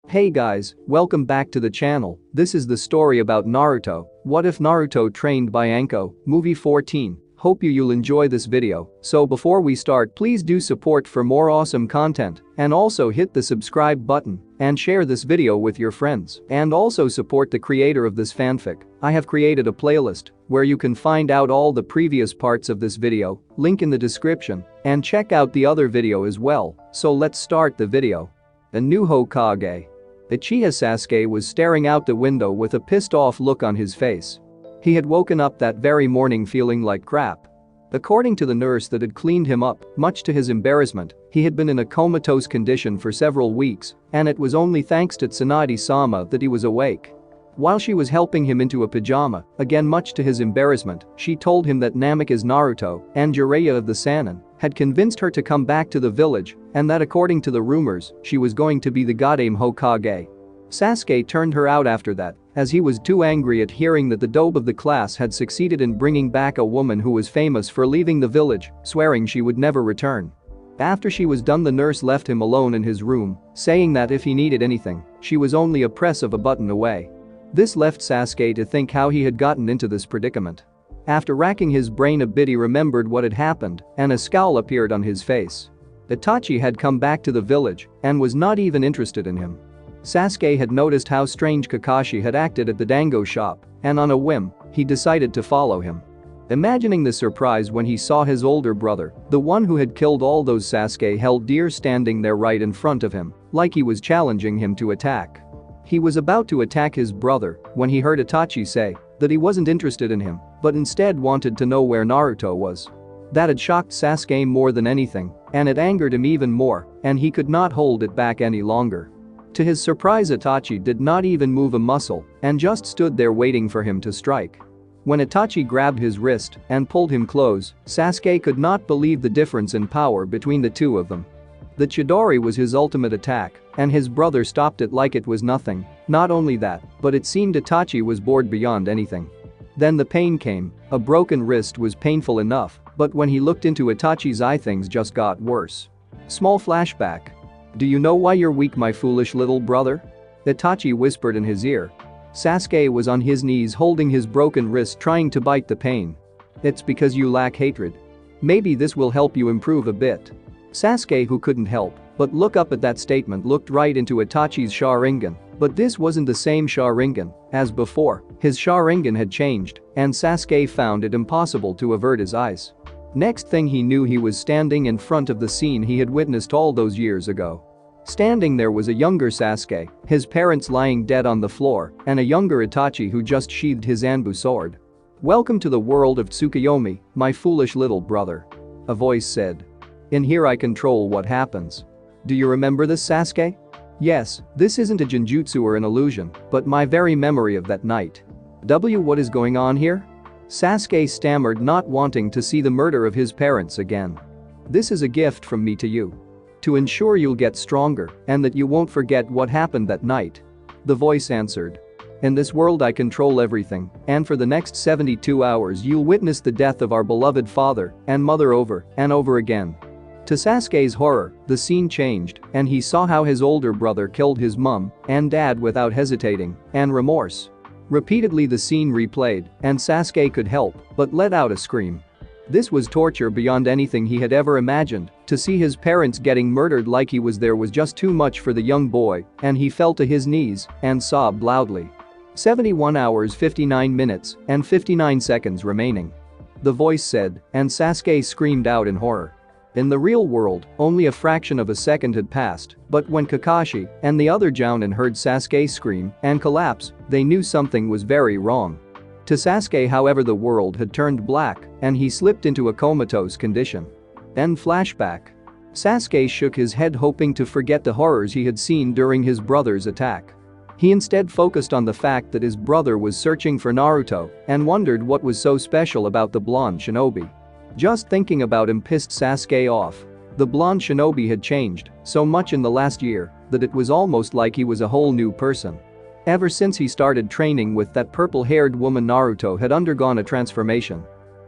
Hey guys, welcome back to the channel. This is the story about Naruto. What if Naruto trained by Anko, movie 14. Hope you'll enjoy this video. So before we start, please do support for more awesome content and also hit the subscribe button and share this video with your friends and also support the creator of this fanfic. I have created a playlist where you can find out all the previous parts of this video, link in the description, and check out the other video as well. So let's start the video. A new Hokage. Uchiha Sasuke was staring out the window with a pissed-off look on his face. He had woken up that very morning feeling like crap. According to the nurse that had cleaned him up, much to his embarrassment, he had been in a comatose condition for several weeks, and it was only thanks to Tsunade-sama that he was awake. While she was helping him into a pajama, again much to his embarrassment, she told him that Namikaze Naruto and Jiraiya of the Sannin had convinced her to come back to the village and that according to the rumors, she was going to be the Goddamn Hokage. Sasuke turned her out after that, as he was too angry at hearing that the dope of the class had succeeded in bringing back a woman who was famous for leaving the village, swearing she would never return. After she was done, the nurse left him alone in his room, saying that if he needed anything, she was only a press of a button away. This left Sasuke to think how he had gotten into this predicament. After racking his brain a bit, he remembered what had happened, and a scowl appeared on his face. Itachi had come back to the village and was not even interested in him. Sasuke had noticed how strange Kakashi had acted at the dango shop, and on a whim, he decided to follow him. Imagining the surprise when he saw his older brother, the one who had killed all those Sasuke held dear, standing there right in front of him, like he was challenging him to attack. He was about to attack his brother when he heard Itachi say that he wasn't interested in him, but instead wanted to know where Naruto was. That had shocked Sasuke more than anything, and it angered him even more, and he could not hold it back any longer. To his surprise, Itachi did not even move a muscle and just stood there waiting for him to strike. When Itachi grabbed his wrist and pulled him close, Sasuke could not believe the difference in power between the two of them. The Chidori was his ultimate attack, and his brother stopped it like it was nothing. Not only that, but it seemed Itachi was bored beyond anything. Then the pain came. A broken wrist was painful enough, but when he looked into Itachi's eye, things just got worse. Small flashback. "Do you know why you're weak, my foolish little brother?" Itachi whispered in his ear. Sasuke was on his knees holding his broken wrist, trying to bite the pain. "It's because you lack hatred. Maybe this will help you improve a bit." Sasuke, who couldn't help but look up at that statement, looked right into Itachi's Sharingan, but this wasn't the same Sharingan as before. His Sharingan had changed, and Sasuke found it impossible to avert his eyes. Next thing he knew, he was standing in front of the scene he had witnessed all those years ago. Standing there was a younger Sasuke, his parents lying dead on the floor, and a younger Itachi who just sheathed his Anbu sword. "Welcome to the world of Tsukuyomi, my foolish little brother," a voice said. "In here I control what happens. Do you remember this, Sasuke?" "Yes, this isn't a genjutsu or an illusion, but my very memory of that night." What is going on here?" Sasuke stammered, not wanting to see the murder of his parents again. "This is a gift from me to you. To ensure you'll get stronger and that you won't forget what happened that night," the voice answered. "In this world I control everything, and for the next 72 hours you'll witness the death of our beloved father and mother over and over again." To Sasuke's horror, the scene changed, and he saw how his older brother killed his mom and dad without hesitating and remorse. Repeatedly the scene replayed, and Sasuke could help but let out a scream. This was torture beyond anything he had ever imagined. To see his parents getting murdered like he was there was just too much for the young boy, and he fell to his knees and sobbed loudly. 71 hours 59 minutes and 59 seconds remaining, the voice said, and Sasuke screamed out in horror. In the real world, only a fraction of a second had passed, but when Kakashi and the other Jounin heard Sasuke scream and collapse, they knew something was very wrong. To Sasuke, however, the world had turned black and he slipped into a comatose condition. Then flashback. Sasuke shook his head, hoping to forget the horrors he had seen during his brother's attack. He instead focused on the fact that his brother was searching for Naruto and wondered what was so special about the blonde shinobi. Just thinking about him pissed Sasuke off. The blonde shinobi had changed so much in the last year that it was almost like he was a whole new person. Ever since he started training with that purple-haired woman, Naruto had undergone a transformation.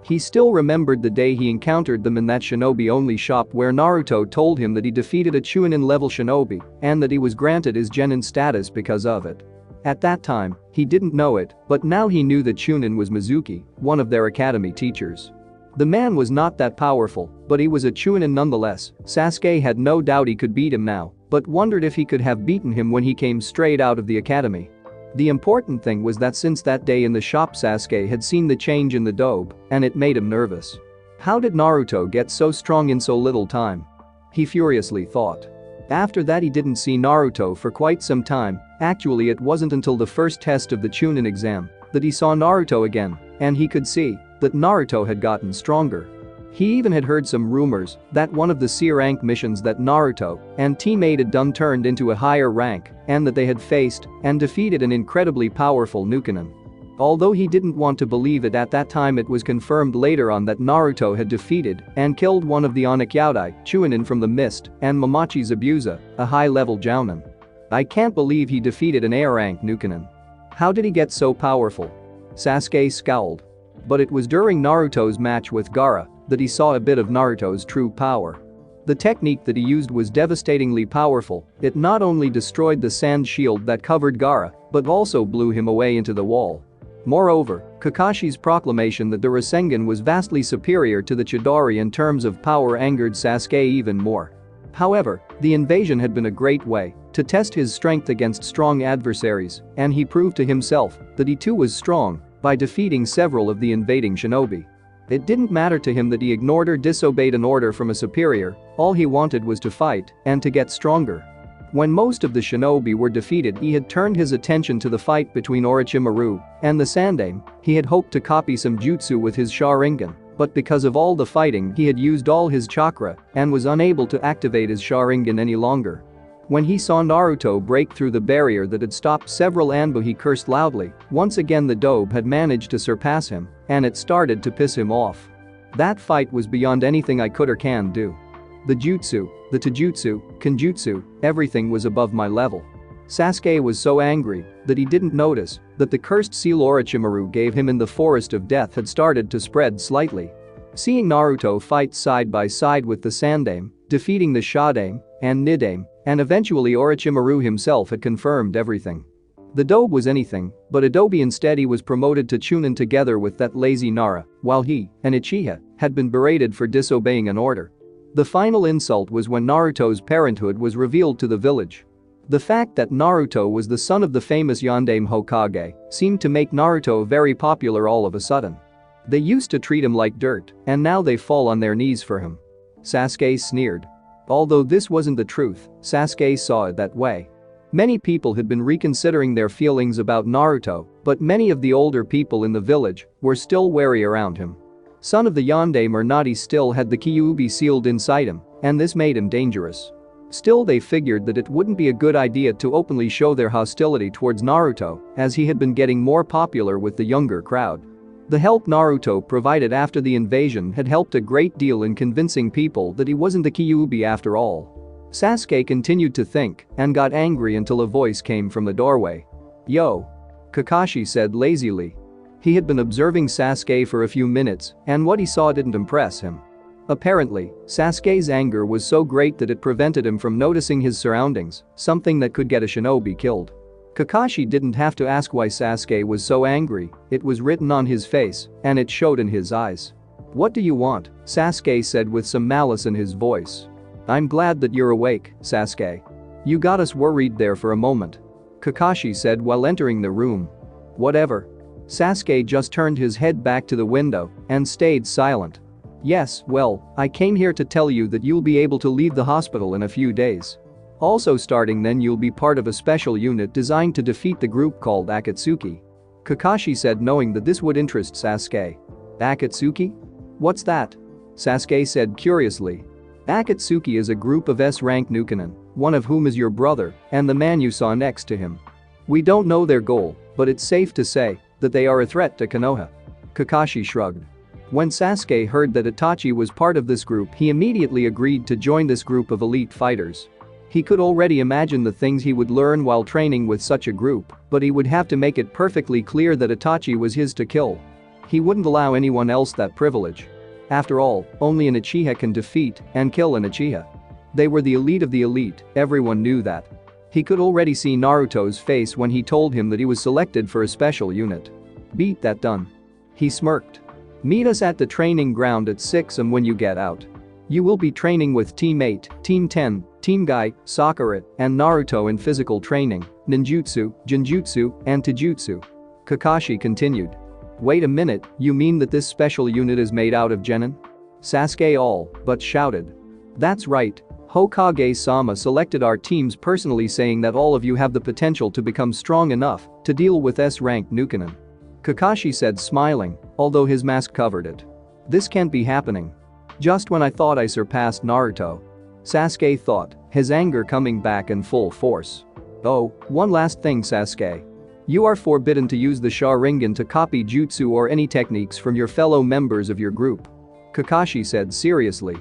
He still remembered the day he encountered them in that shinobi-only shop where Naruto told him that he defeated a Chunin-level shinobi and that he was granted his Genin status because of it. At that time, he didn't know it, but now he knew that Chunin was Mizuki, one of their academy teachers. The man was not that powerful, but he was a Chunin nonetheless. Sasuke had no doubt he could beat him now, but wondered if he could have beaten him when he came straight out of the academy. The important thing was that since that day in the shop, Sasuke had seen the change in the dobe, and it made him nervous. How did Naruto get so strong in so little time? He furiously thought. After that, he didn't see Naruto for quite some time. Actually, it wasn't until the first test of the Chunin exam that he saw Naruto again, and he could see that Naruto had gotten stronger. He even had heard some rumors that one of the C-rank missions that Naruto and teammate had done turned into a higher rank and that they had faced and defeated an incredibly powerful Nukenin. Although he didn't want to believe it at that time, it was confirmed later on that Naruto had defeated and killed one of the Onikyūdai Chunin from the Mist and Momochi Zabuza, a high-level Jounin. I can't believe he defeated an A-rank Nukenin. How did he get so powerful? Sasuke scowled. But it was during Naruto's match with Gaara that he saw a bit of Naruto's true power. The technique that he used was devastatingly powerful. It not only destroyed the sand shield that covered Gaara, but also blew him away into the wall. Moreover, Kakashi's proclamation that the Rasengan was vastly superior to the Chidori in terms of power angered Sasuke even more. However, the invasion had been a great way to test his strength against strong adversaries, and he proved to himself that he too was strong by defeating several of the invading shinobi. It didn't matter to him that he ignored or disobeyed an order from a superior. All he wanted was to fight and to get stronger. When most of the shinobi were defeated, he had turned his attention to the fight between Orochimaru and the Sandaime. He had hoped to copy some jutsu with his Sharingan, but because of all the fighting, he had used all his chakra and was unable to activate his Sharingan any longer. When he saw Naruto break through the barrier that had stopped several Anbu, he cursed loudly. Once again, the dobe had managed to surpass him, and it started to piss him off. That fight was beyond anything I could or can do. The jutsu, the taijutsu, kenjutsu, everything was above my level. Sasuke was so angry that he didn't notice that the cursed seal Orochimaru gave him in the Forest of Death had started to spread slightly. Seeing Naruto fight side by side with the Sandaime, defeating the Shadaime and Nidaime, and eventually Orochimaru himself had confirmed everything. The dobe was anything but a dobe. Instead, he was promoted to Chunin together with that lazy Nara, while he and Uchiha had been berated for disobeying an order. The final insult was when Naruto's parenthood was revealed to the village. The fact that Naruto was the son of the famous Yondaime Hokage seemed to make Naruto very popular all of a sudden. They used to treat him like dirt, and now they fall on their knees for him. Sasuke sneered. Although this wasn't the truth, Sasuke saw it that way. Many people had been reconsidering their feelings about Naruto, but many of the older people in the village were still wary around him. Son of the Yondaime or not, he still had the Kyuubi sealed inside him, and this made him dangerous. Still, they figured that it wouldn't be a good idea to openly show their hostility towards Naruto, as he had been getting more popular with the younger crowd. The help Naruto provided after the invasion had helped a great deal in convincing people that he wasn't the Kyuubi after all. Sasuke continued to think and got angry until a voice came from the doorway. "Yo," Kakashi said lazily. He had been observing Sasuke for a few minutes, and what he saw didn't impress him. Apparently, Sasuke's anger was so great that it prevented him from noticing his surroundings, something that could get a shinobi killed. Kakashi didn't have to ask why Sasuke was so angry. It was written on his face, and it showed in his eyes. "What do you want?" Sasuke said with some malice in his voice. "I'm glad that you're awake, Sasuke. You got us worried there for a moment," Kakashi said while entering the room. "Whatever." Sasuke just turned his head back to the window and stayed silent. "Yes, well, I came here to tell you that you'll be able to leave the hospital in a few days. Also, starting then, you'll be part of a special unit designed to defeat the group called Akatsuki," Kakashi said, knowing that this would interest Sasuke. "Akatsuki? What's that?" Sasuke said curiously. "Akatsuki is a group of S-rank Nukenin, one of whom is your brother and the man you saw next to him. We don't know their goal, but it's safe to say that they are a threat to Konoha." Kakashi shrugged. When Sasuke heard that Itachi was part of this group, he immediately agreed to join this group of elite fighters. He could already imagine the things he would learn while training with such a group, but he would have to make it perfectly clear that Itachi was his to kill. He wouldn't allow anyone else that privilege. After all, only an Uchiha can defeat and kill an Uchiha. They were the elite of the elite, everyone knew that. He could already see Naruto's face when he told him that he was selected for a special unit. Beat that done. He smirked. Meet us at the training ground at 6 am when you get out. You will be training with Team 8, Team 10, Team Guy, Sakura, and Naruto in physical training, ninjutsu, genjutsu, and taijutsu. Kakashi continued. Wait a minute, you mean that this special unit is made out of genin? Sasuke all but shouted. That's right. Hokage-sama selected our teams personally, saying that all of you have the potential to become strong enough to deal with S-rank Nukenin. Kakashi said, smiling, although his mask covered it. This can't be happening. Just when I thought I surpassed Naruto. Sasuke thought, his anger coming back in full force. Oh, one last thing, Sasuke. You are forbidden to use the Sharingan to copy jutsu or any techniques from your fellow members of your group. Kakashi said seriously.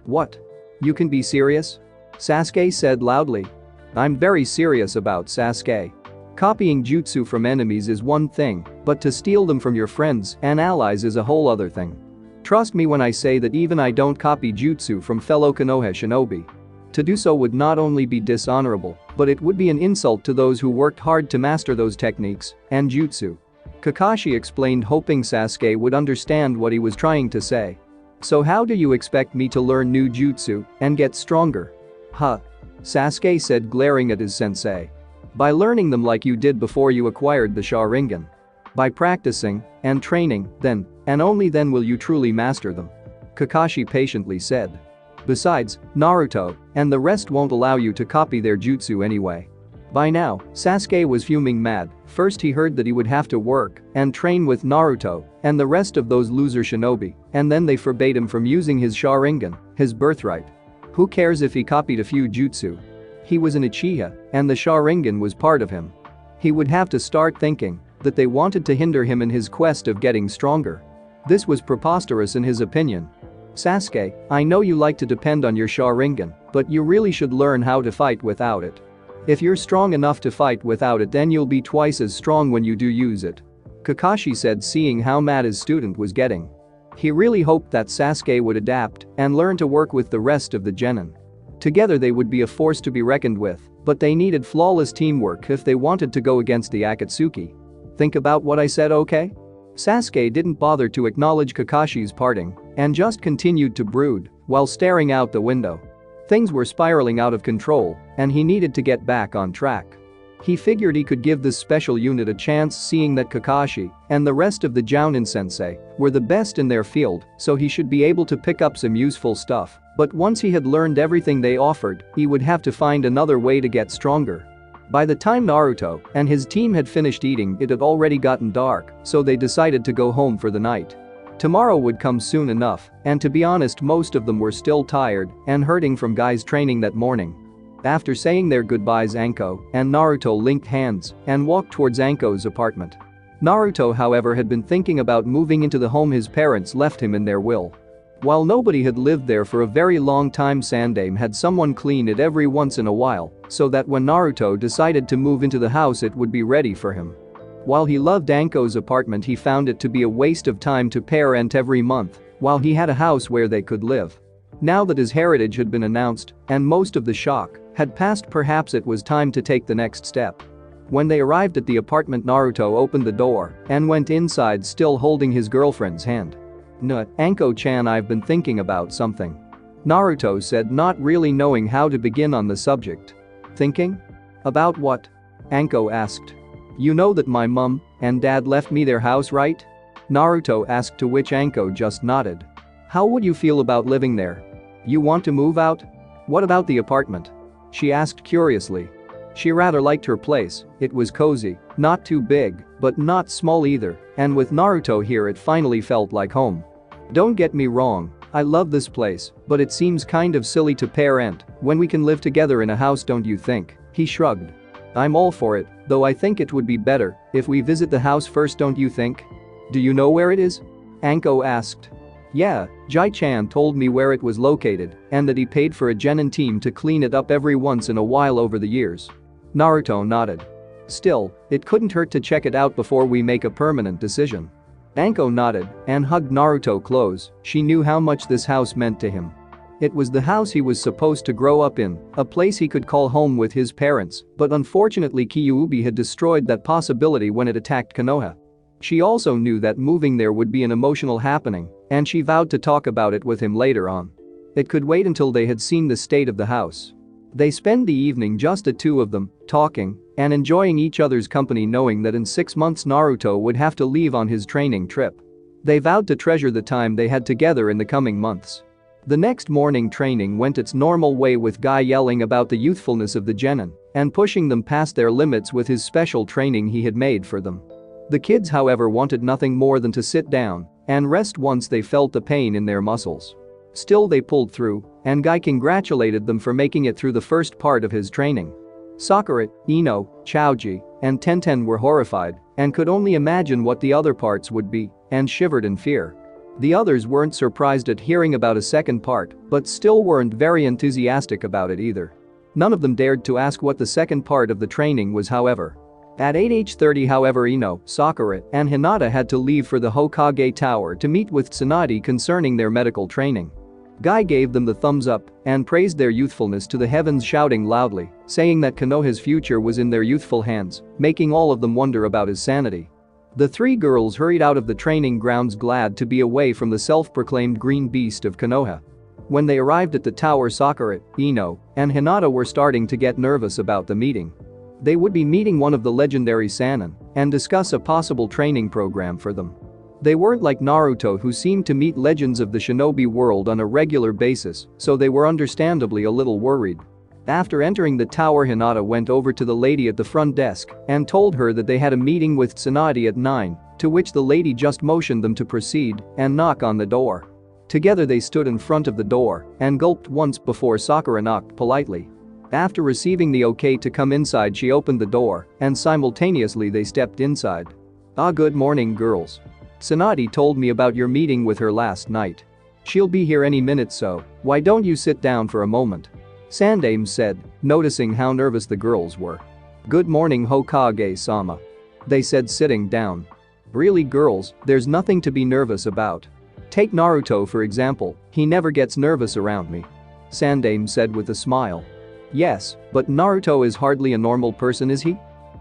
What? You can be serious? Sasuke said loudly. I'm very serious about Sasuke. Copying jutsu from enemies is one thing, but to steal them from your friends and allies is a whole other thing. Trust me when I say that even I don't copy jutsu from fellow Konoha shinobi. To do so would not only be dishonorable, but it would be an insult to those who worked hard to master those techniques and jutsu. Kakashi explained, hoping Sasuke would understand what he was trying to say. So how do you expect me to learn new jutsu and get stronger? Huh? Sasuke said, glaring at his sensei. By learning them like you did before you acquired the Sharingan. By practicing and training, then, and only then will you truly master them. Kakashi patiently said. Besides, Naruto and the rest won't allow you to copy their jutsu anyway. By now, Sasuke was fuming mad. First he heard that he would have to work and train with Naruto and the rest of those loser shinobi, and then they forbade him from using his Sharingan, his birthright. Who cares if he copied a few jutsu? He was an Uchiha, and the Sharingan was part of him. He would have to start thinking that they wanted to hinder him in his quest of getting stronger. This was preposterous in his opinion. Sasuke, I know you like to depend on your Sharingan, but you really should learn how to fight without it. If you're strong enough to fight without it, then you'll be twice as strong when you do use it. Kakashi said, seeing how mad his student was getting. He really hoped that Sasuke would adapt and learn to work with the rest of the genin. Together they would be a force to be reckoned with, but they needed flawless teamwork if they wanted to go against the Akatsuki. Think about what I said, okay? Sasuke didn't bother to acknowledge Kakashi's parting and just continued to brood while staring out the window. Things were spiraling out of control and he needed to get back on track. He figured he could give this special unit a chance, seeing that Kakashi and the rest of the Jounin sensei were the best in their field, so he should be able to pick up some useful stuff. But once he had learned everything they offered, he would have to find another way to get stronger. By the time Naruto and his team had finished eating, it had already gotten dark, so they decided to go home for the night. Tomorrow would come soon enough, and to be honest, most of them were still tired and hurting from Guy's training that morning. After saying their goodbyes, Anko and Naruto linked hands and walked towards Anko's apartment. Naruto, however, had been thinking about moving into the home his parents left him in their will. While nobody had lived there for a very long time, Sandaime had someone clean it every once in a while, so that when Naruto decided to move into the house it would be ready for him. While he loved Anko's apartment, he found it to be a waste of time to pay rent every month while he had a house where they could live. Now that his heritage had been announced and most of the shock had passed, perhaps it was time to take the next step. When they arrived at the apartment, Naruto opened the door and went inside, still holding his girlfriend's hand. Anko-chan, I've been thinking about something. Naruto said, not really knowing how to begin on the subject. Thinking? About what? Anko asked. You know that my mum and dad left me their house, right? Naruto asked, to which Anko just nodded. How would you feel about living there? You want to move out? What about the apartment? She asked curiously. She rather liked her place. It was cozy, not too big, but not small either, and with Naruto here it finally felt like home. Don't get me wrong, I love this place, but it seems kind of silly to pay rent when we can live together in a house, don't you think? He shrugged. I'm all for it, though I think it would be better if we visit the house first, don't you think? Do you know where it is? Anko asked. Yeah, Jai-chan told me where it was located and that he paid for a genin team to clean it up every once in a while over the years. Naruto nodded. Still, it couldn't hurt to check it out before we make a permanent decision. Anko nodded and hugged Naruto close. She knew how much this house meant to him. It was the house he was supposed to grow up in, a place he could call home with his parents, but unfortunately Kyuubi had destroyed that possibility when it attacked Konoha. She also knew that moving there would be an emotional happening, and she vowed to talk about it with him later on. It could wait until they had seen the state of the house. They spend the evening just the two of them, talking and enjoying each other's company, knowing that in 6 months Naruto would have to leave on his training trip. They vowed to treasure the time they had together in the coming months. The next morning training went its normal way, with Guy yelling about the youthfulness of the genin and pushing them past their limits with his special training he had made for them. The kids, however, wanted nothing more than to sit down and rest once they felt the pain in their muscles. Still, they pulled through, and Guy congratulated them for making it through the first part of his training. Sakura, Ino, Chaoji, and Tenten were horrified and could only imagine what the other parts would be and shivered in fear. The others weren't surprised at hearing about a second part, but still weren't very enthusiastic about it either. None of them dared to ask what the second part of the training was, however. At 8:30, however, Ino, Sakura, and Hinata had to leave for the Hokage Tower to meet with Tsunade concerning their medical training. Guy gave them the thumbs up and praised their youthfulness to the heavens, shouting loudly, saying that Konoha's future was in their youthful hands, making all of them wonder about his sanity. The three girls hurried out of the training grounds, glad to be away from the self-proclaimed green beast of Konoha. When they arrived at the tower, Sakura, Ino, and Hinata were starting to get nervous about the meeting. They would be meeting one of the legendary Sannin and discuss a possible training program for them. They weren't like Naruto, who seemed to meet legends of the shinobi world on a regular basis, so they were understandably a little worried. After entering the tower, Hinata went over to the lady at the front desk and told her that they had a meeting with Tsunade at 9, to which the lady just motioned them to proceed and knock on the door. Together they stood in front of the door and gulped once before Sakura knocked politely. After receiving the okay to come inside, she opened the door and simultaneously they stepped inside. Good morning, girls. Tsunade told me about your meeting with her last night. She'll be here any minute, so why don't you sit down for a moment? Sandaime said, noticing how nervous the girls were. Good morning, Hokage-sama. They said, sitting down. Really, girls, there's nothing to be nervous about. Take Naruto for example, he never gets nervous around me. Sandaime said with a smile. Yes, but Naruto is hardly a normal person, is he?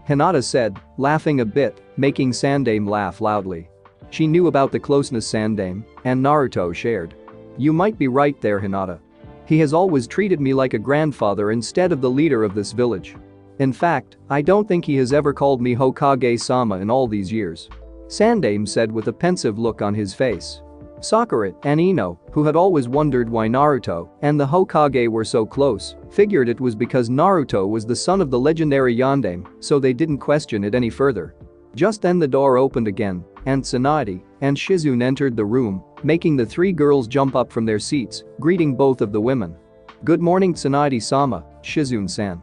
Hinata said, laughing a bit, making Sandaime laugh loudly. She knew about the closeness Sandaime and Naruto shared. You might be right there, Hinata. He has always treated me like a grandfather instead of the leader of this village. In fact, I don't think he has ever called me Hokage-sama in all these years. Sandaime said with a pensive look on his face. Sakura and Ino, who had always wondered why Naruto and the Hokage were so close, figured it was because Naruto was the son of the legendary Yondaime, so they didn't question it any further. Just then the door opened again, and Tsunade and Shizune entered the room, making the three girls jump up from their seats, greeting both of the women. Good morning, Tsunade-sama, Shizune-san.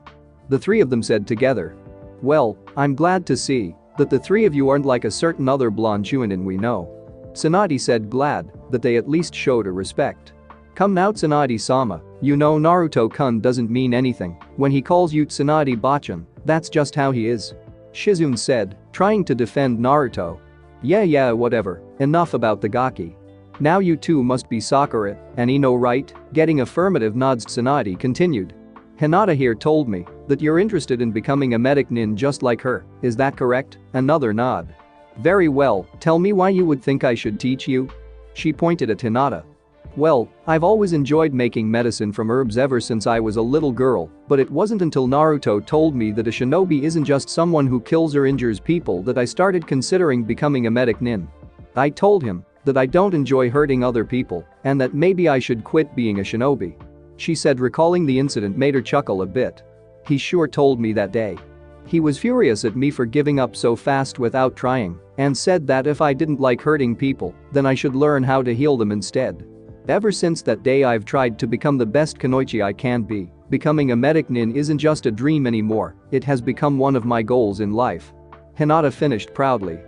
The three of them said together. Well, I'm glad to see that the three of you aren't like a certain other blonde Chunin we know. Tsunade said, glad that they at least showed a respect. Come now, Tsunade-sama, you know Naruto-kun doesn't mean anything when he calls you Tsunade-bachan, that's just how he is. Shizune said, trying to defend Naruto. Yeah, whatever, enough about the gaki. Now you two must be Sakura and Ino, right? Getting affirmative nods, Tsunade continued. Hinata here told me that you're interested in becoming a medic nin just like her, is that correct? Another nod. Very well, tell me why you would think I should teach you? She pointed at Hinata. Well, I've always enjoyed making medicine from herbs ever since I was a little girl, but it wasn't until Naruto told me that a shinobi isn't just someone who kills or injures people that I started considering becoming a medic nin. I told him that I don't enjoy hurting other people and that maybe I should quit being a shinobi. She said, recalling the incident made her chuckle a bit. He sure told me that day. He was furious at me for giving up so fast without trying and said that if I didn't like hurting people, then I should learn how to heal them instead. Ever since that day I've tried to become the best kunoichi I can be. Becoming a medic nin isn't just a dream anymore, it has become one of my goals in life. Hinata finished proudly.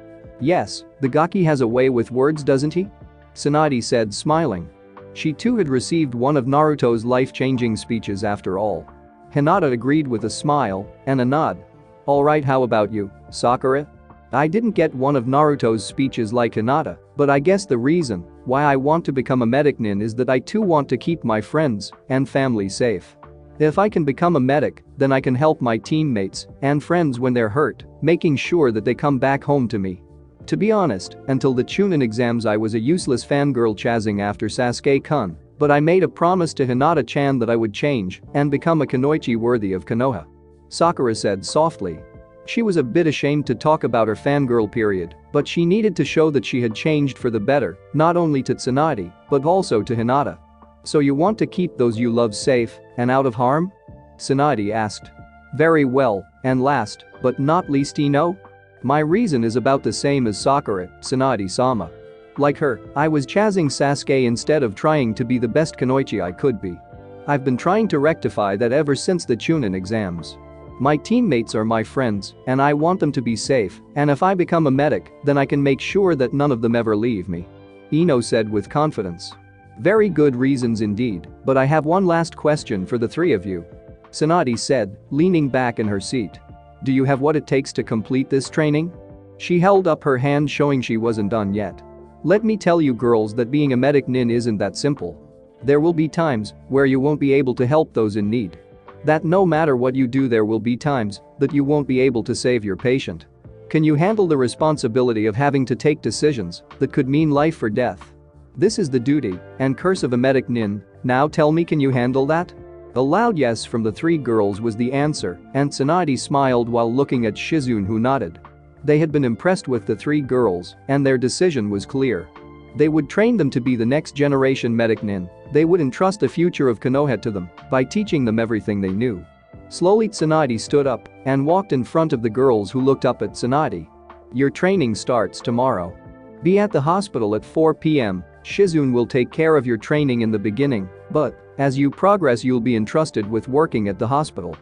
Yes, the gaki has a way with words, doesn't he? Tsunade said, smiling. She too had received one of Naruto's life-changing speeches after all. Hinata agreed with a smile and a nod. Alright, how about you, Sakura? I didn't get one of Naruto's speeches like Hinata, but I guess the reason why I want to become a medic nin is that I too want to keep my friends and family safe. If I can become a medic, then I can help my teammates and friends when they're hurt, making sure that they come back home to me. To be honest, until the Chunin exams I was a useless fangirl chasing after Sasuke-kun, but I made a promise to Hinata-chan that I would change and become a kunoichi worthy of Konoha. Sakura said softly. She was a bit ashamed to talk about her fangirl period, but she needed to show that she had changed for the better, not only to Tsunade, but also to Hinata. So you want to keep those you love safe and out of harm? Tsunade asked. Very well, and last, but not least Ino? My reason is about the same as Sakura, Tsunade-sama. Like her, I was chasing Sasuke instead of trying to be the best kunoichi I could be. I've been trying to rectify that ever since the Chunin exams. My teammates are my friends, and I want them to be safe, and if I become a medic, then I can make sure that none of them ever leave me. Ino said with confidence. Very good reasons indeed, but I have one last question for the three of you. Tsunade said, leaning back in her seat. Do you have what it takes to complete this training? She held up her hand showing she wasn't done yet. Let me tell you girls that being a medic nin isn't that simple. There will be times where you won't be able to help those in need. That no matter what you do there will be times that you won't be able to save your patient. Can you handle the responsibility of having to take decisions that could mean life or death? This is the duty and curse of a medic nin, now tell me, can you handle that? A loud yes from the three girls was the answer, and Tsunade smiled while looking at Shizune, who nodded. They had been impressed with the three girls, and their decision was clear. They would train them to be the next generation medic nin. They would entrust the future of Konoha to them by teaching them everything they knew. Slowly Tsunade stood up and walked in front of the girls, who looked up at Tsunade. Your training starts tomorrow. Be at the hospital at 4 p.m. Shizune will take care of your training in the beginning, but as you progress you'll be entrusted with working at the hospital.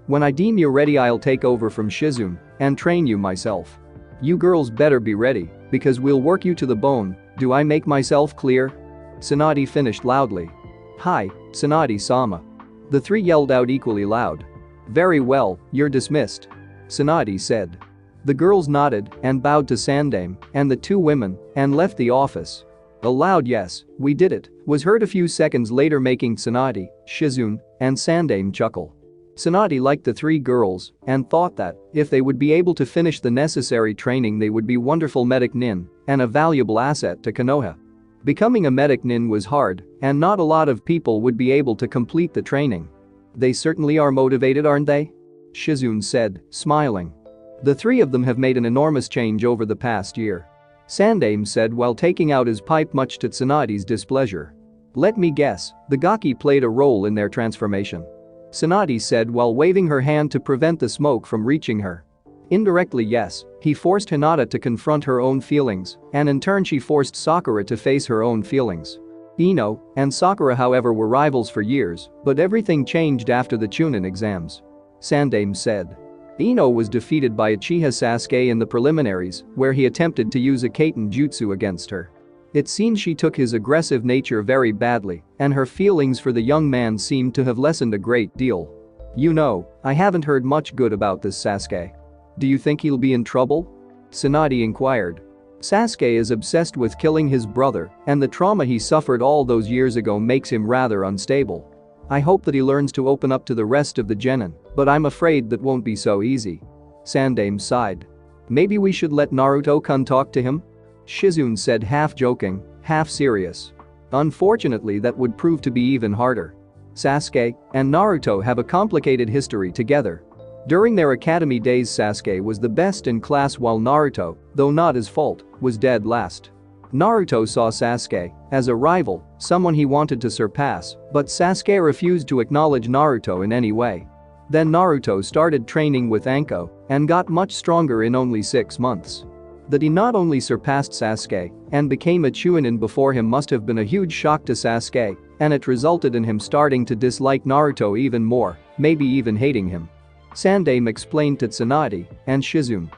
When I deem you're ready I'll take over from Shizune and train you myself. You girls better be ready, because we'll work you to the bone, do I make myself clear? Tsunade finished loudly. Hi, Tsunade-sama. The three yelled out equally loud. Very well, you're dismissed. Tsunade said. The girls nodded and bowed to Sandaime and the two women and left the office. A loud yes, we did it, was heard a few seconds later, making Tsunade, Shizune, and Sandaime chuckle. Tsunade liked the three girls and thought that if they would be able to finish the necessary training they would be wonderful medic nin and a valuable asset to Konoha. Becoming a medic nin was hard, and not a lot of people would be able to complete the training. They certainly are motivated, aren't they? Shizune said, smiling. The three of them have made an enormous change over the past year. Sandaime said while taking out his pipe, much to Tsunade's displeasure. Let me guess, the Gaki played a role in their transformation. Tsunade said while waving her hand to prevent the smoke from reaching her. Indirectly yes, he forced Hinata to confront her own feelings, and in turn she forced Sakura to face her own feelings. Ino and Sakura however were rivals for years, but everything changed after the Chunin exams. Sandaime said. Ino was defeated by Uchiha Sasuke in the preliminaries, where he attempted to use a Kaiten jutsu against her. It seems she took his aggressive nature very badly, and her feelings for the young man seemed to have lessened a great deal. You know, I haven't heard much good about this Sasuke. Do you think he'll be in trouble? Tsunade inquired. Sasuke is obsessed with killing his brother, and the trauma he suffered all those years ago makes him rather unstable. I hope that he learns to open up to the rest of the genin, but I'm afraid that won't be so easy. Sandaime sighed. Maybe we should let Naruto-kun talk to him? Shizune said, half joking, half serious. Unfortunately that would prove to be even harder. Sasuke and Naruto have a complicated history together. During their academy days Sasuke was the best in class while Naruto, though not his fault, was dead last. Naruto saw Sasuke as a rival, someone he wanted to surpass, but Sasuke refused to acknowledge Naruto in any way. Then Naruto started training with Anko and got much stronger in only 6 months. That he not only surpassed Sasuke and became a Chunin before him must have been a huge shock to Sasuke, and it resulted in him starting to dislike Naruto even more, maybe even hating him. Sandaime explained to Tsunade and Shizune.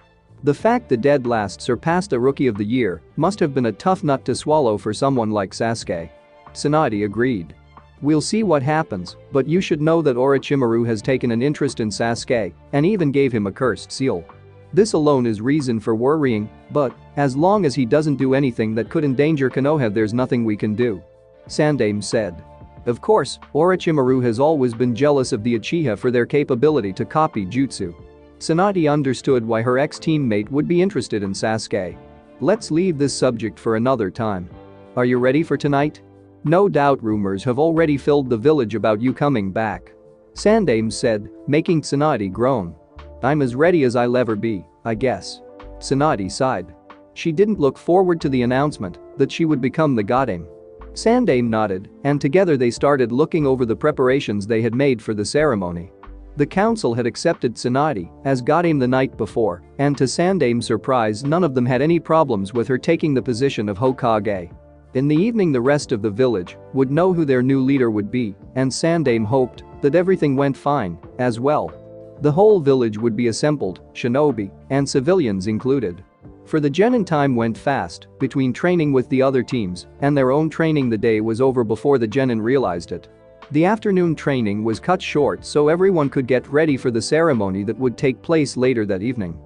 The fact the dead last surpassed a Rookie of the Year must have been a tough nut to swallow for someone like Sasuke. Tsunade agreed. We'll see what happens, but you should know that Orochimaru has taken an interest in Sasuke and even gave him a cursed seal. This alone is reason for worrying, but as long as he doesn't do anything that could endanger Konoha, there's nothing we can do," Sandaime said. Of course, Orochimaru has always been jealous of the Uchiha for their capability to copy jutsu. Tsunade understood why her ex-teammate would be interested in Sasuke. Let's leave this subject for another time. Are you ready for tonight? No doubt rumors have already filled the village about you coming back, Sandaime said, making Tsunade groan. I'm as ready as I'll ever be, I guess. Tsunade sighed. She didn't look forward to the announcement that she would become the Godame. Sandaime nodded, and together they started looking over the preparations they had made for the ceremony. The council had accepted Tsunade as Godame the night before, and to Sandaime's surprise, none of them had any problems with her taking the position of Hokage. In the evening, the rest of the village would know who their new leader would be, and Sandaime hoped that everything went fine as well. The whole village would be assembled, shinobi and civilians included. For the genin, time went fast between training with the other teams and their own training. The day was over before the genin realized it. The afternoon training was cut short so everyone could get ready for the ceremony that would take place later that evening.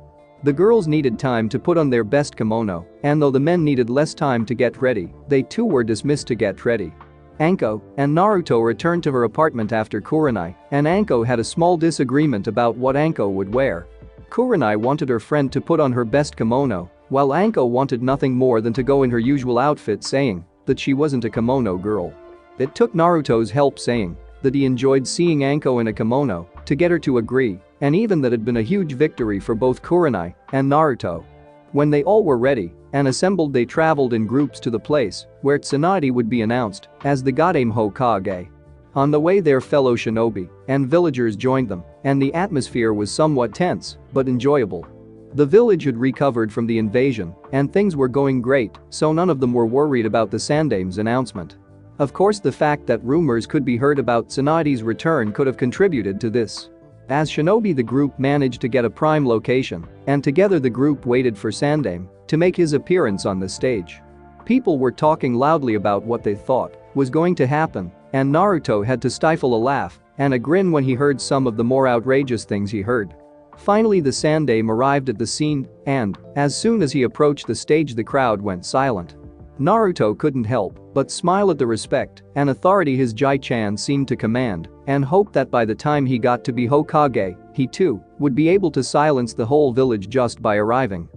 The girls needed time to put on their best kimono, and though the men needed less time to get ready, they too were dismissed to get ready. Anko and Naruto returned to her apartment after Kurenai, and Anko had a small disagreement about what Anko would wear. Kurenai wanted her friend to put on her best kimono, while Anko wanted nothing more than to go in her usual outfit, saying that she wasn't a kimono girl. It took Naruto's help saying that he enjoyed seeing Anko in a kimono to get her to agree, and even that had been a huge victory for both Kurenai and Naruto. When they all were ready and assembled, they traveled in groups to the place where Tsunade would be announced as the Godame Hokage. On the way, their fellow shinobi and villagers joined them, and the atmosphere was somewhat tense but enjoyable. The village had recovered from the invasion and things were going great, so none of them were worried about the Sandaime's announcement. Of course, the fact that rumors could be heard about Tsunade's return could have contributed to this. As shinobi, the group managed to get a prime location, and together the group waited for Sandaime to make his appearance on the stage. People were talking loudly about what they thought was going to happen, and Naruto had to stifle a laugh and a grin when he heard some of the more outrageous things he heard. Finally, the Sandaime arrived at the scene, and as soon as he approached the stage, the crowd went silent. Naruto couldn't help but smile at the respect and authority his Jai-chan seemed to command, and hoped that by the time he got to be Hokage, he too would be able to silence the whole village just by arriving.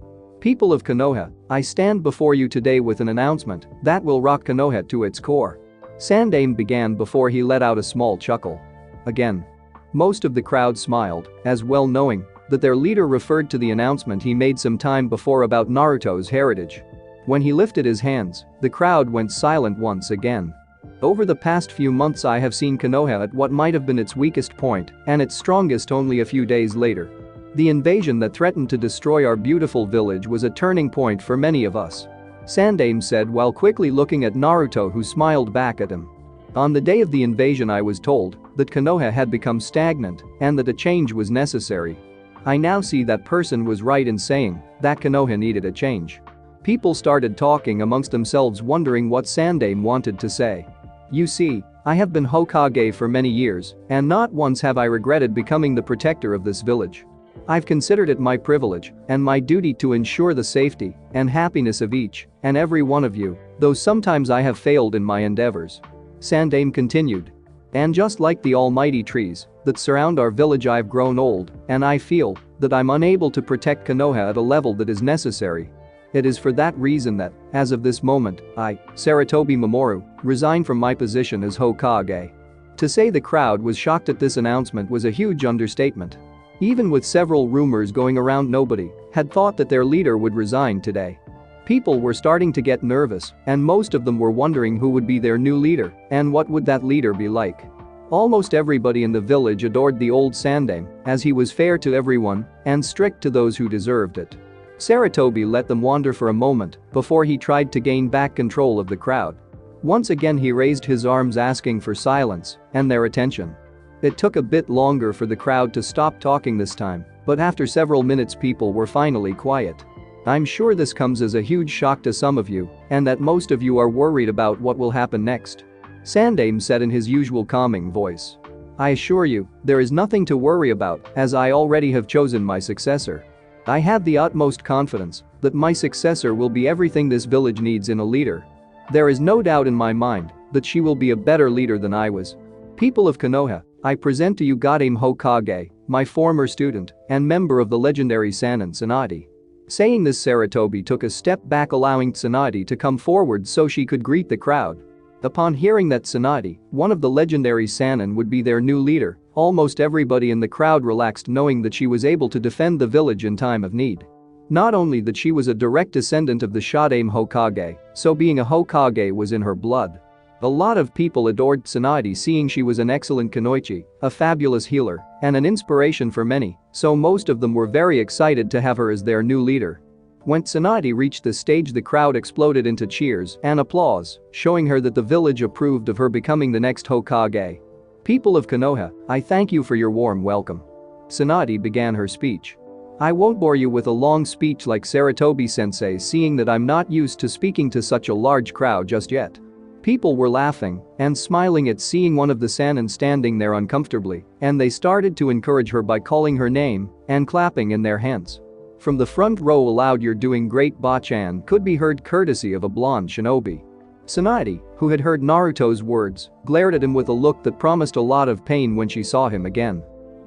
People of Konoha, I stand before you today with an announcement that will rock Konoha to its core. Sandaime began before he let out a small chuckle. Again. Most of the crowd smiled, as well knowing that their leader referred to the announcement he made some time before about Naruto's heritage. When he lifted his hands, the crowd went silent once again. Over the past few months, I have seen Konoha at what might have been its weakest point and its strongest only a few days later. The invasion that threatened to destroy our beautiful village was a turning point for many of us, Sandaime said while quickly looking at Naruto, who smiled back at him. On the day of the invasion, I was told that Konoha had become stagnant and that a change was necessary. I now see that person was right in saying that Konoha needed a change. People started talking amongst themselves, wondering what Sandaime wanted to say. You see, I have been Hokage for many years, and not once have I regretted becoming the protector of this village. I've considered it my privilege and my duty to ensure the safety and happiness of each and every one of you, though sometimes I have failed in my endeavors. Sandaime continued. And just like the almighty trees that surround our village, I've grown old, and I feel that I'm unable to protect Konoha at a level that is necessary. It is for that reason that, as of this moment, I, Sarutobi Mamoru, resign from my position as Hokage. To say the crowd was shocked at this announcement was a huge understatement. Even with several rumors going around, nobody had thought that their leader would resign today. People were starting to get nervous, and most of them were wondering who would be their new leader and what would that leader be like. Almost everybody in the village adored the old Sandaime, as he was fair to everyone and strict to those who deserved it. Sarutobi let them wander for a moment before he tried to gain back control of the crowd. Once again, he raised his arms, asking for silence and their attention. It took a bit longer for the crowd to stop talking this time, but after several minutes, people were finally quiet. I'm sure this comes as a huge shock to some of you, and that most of you are worried about what will happen next, Sandaime said in his usual calming voice. I assure you, there is nothing to worry about, as I already have chosen my successor. I have the utmost confidence that my successor will be everything this village needs in a leader. There is no doubt in my mind that she will be a better leader than I was. People of Konoha, I present to you Godame Hokage, my former student and member of the legendary Sannin Tsunade. Saying this, Sarutobi took a step back, allowing Tsunade to come forward so she could greet the crowd. Upon hearing that Tsunade, one of the legendary Sannin, would be their new leader, almost everybody in the crowd relaxed, knowing that she was able to defend the village in time of need. Not only that she was a direct descendant of the Shadame Hokage, so being a Hokage was in her blood. A lot of people adored Tsunade, seeing she was an excellent kunoichi, a fabulous healer, and an inspiration for many, so most of them were very excited to have her as their new leader. When Tsunade reached the stage, the crowd exploded into cheers and applause, showing her that the village approved of her becoming the next Hokage. People of Konoha, I thank you for your warm welcome. Tsunade began her speech. I won't bore you with a long speech like Sarutobi-sensei, seeing that I'm not used to speaking to such a large crowd just yet. People were laughing and smiling at seeing one of the Sannin standing there uncomfortably, and they started to encourage her by calling her name and clapping in their hands. From the front row, a loud "You're doing great, Bachan" could be heard, courtesy of a blonde shinobi. Tsunade, who had heard Naruto's words, glared at him with a look that promised a lot of pain when she saw him again.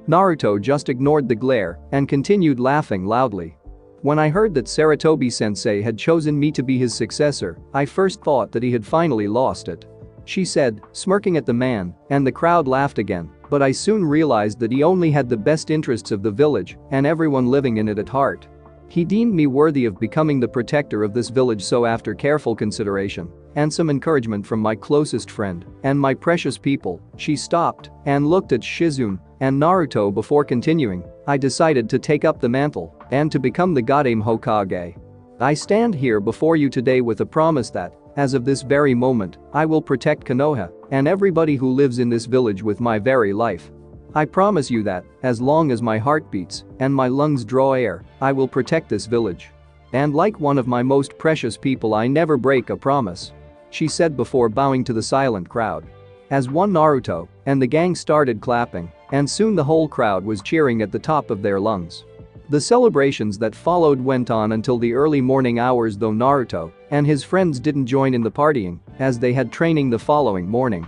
Naruto just ignored the glare and continued laughing loudly. When I heard that Sarutobi-sensei had chosen me to be his successor, I first thought that he had finally lost it. She said, smirking at the man, and the crowd laughed again, but I soon realized that he only had the best interests of the village and everyone living in it at heart. He deemed me worthy of becoming the protector of this village, so after careful consideration and some encouragement from my closest friend and my precious people, she stopped and looked at Shizune and Naruto before continuing. I decided to take up the mantle and to become the Godame Hokage. I stand here before you today with a promise that, as of this very moment, I will protect Konoha and everybody who lives in this village with my very life. I promise you that, as long as my heart beats and my lungs draw air, I will protect this village. And like one of my most precious people, I never break a promise, she said before bowing to the silent crowd. As one, Naruto and the gang started clapping, and soon the whole crowd was cheering at the top of their lungs. The celebrations that followed went on until the early morning hours, though Naruto and his friends didn't join in the partying, as they had training the following morning.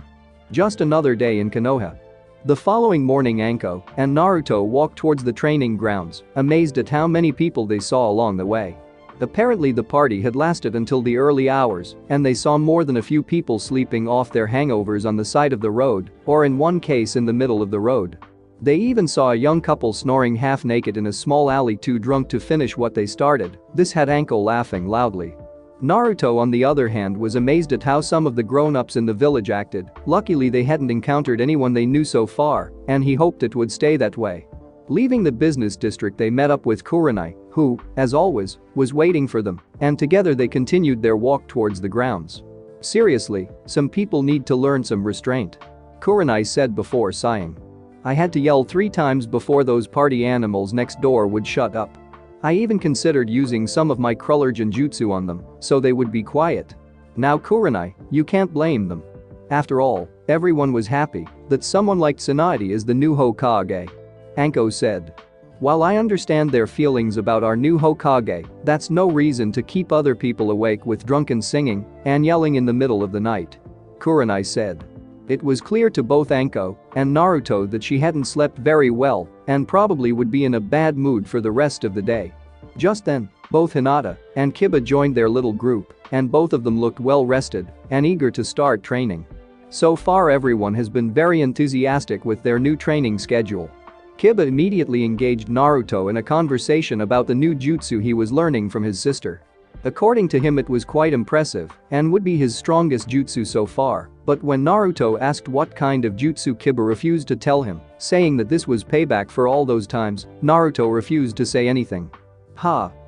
Just another day in Konoha. The following morning, Anko and Naruto walked towards the training grounds, amazed at how many people they saw along the way. Apparently the party had lasted until the early hours, and they saw more than a few people sleeping off their hangovers on the side of the road, or in one case in the middle of the road. They even saw a young couple snoring half naked in a small alley, too drunk to finish what they started. This had Anko laughing loudly. Naruto, on the other hand, was amazed at how some of the grown-ups in the village acted. Luckily they hadn't encountered anyone they knew so far, and he hoped it would stay that way. Leaving the business district, they met up with Kurenai, who, as always, was waiting for them, and together they continued their walk towards the grounds. Seriously, some people need to learn some restraint, Kurenai said before sighing. I had to yell 3 times before those party animals next door would shut up. I even considered using some of my Cruller Genjutsu on them, so they would be quiet. Now Kurenai, you can't blame them. After all, everyone was happy that someone like Tsunade is the new Hokage, Anko said. While I understand their feelings about our new Hokage, that's no reason to keep other people awake with drunken singing and yelling in the middle of the night, Kurenai said. It was clear to both Anko and Naruto that she hadn't slept very well and probably would be in a bad mood for the rest of the day. Just then, both Hinata and Kiba joined their little group, and both of them looked well rested and eager to start training. So far everyone has been very enthusiastic with their new training schedule. Kiba immediately engaged Naruto in a conversation about the new jutsu he was learning from his sister. According to him, it was quite impressive and would be his strongest jutsu so far, but when Naruto asked what kind of jutsu, Kiba refused to tell him, saying that this was payback for all those times Naruto refused to say anything.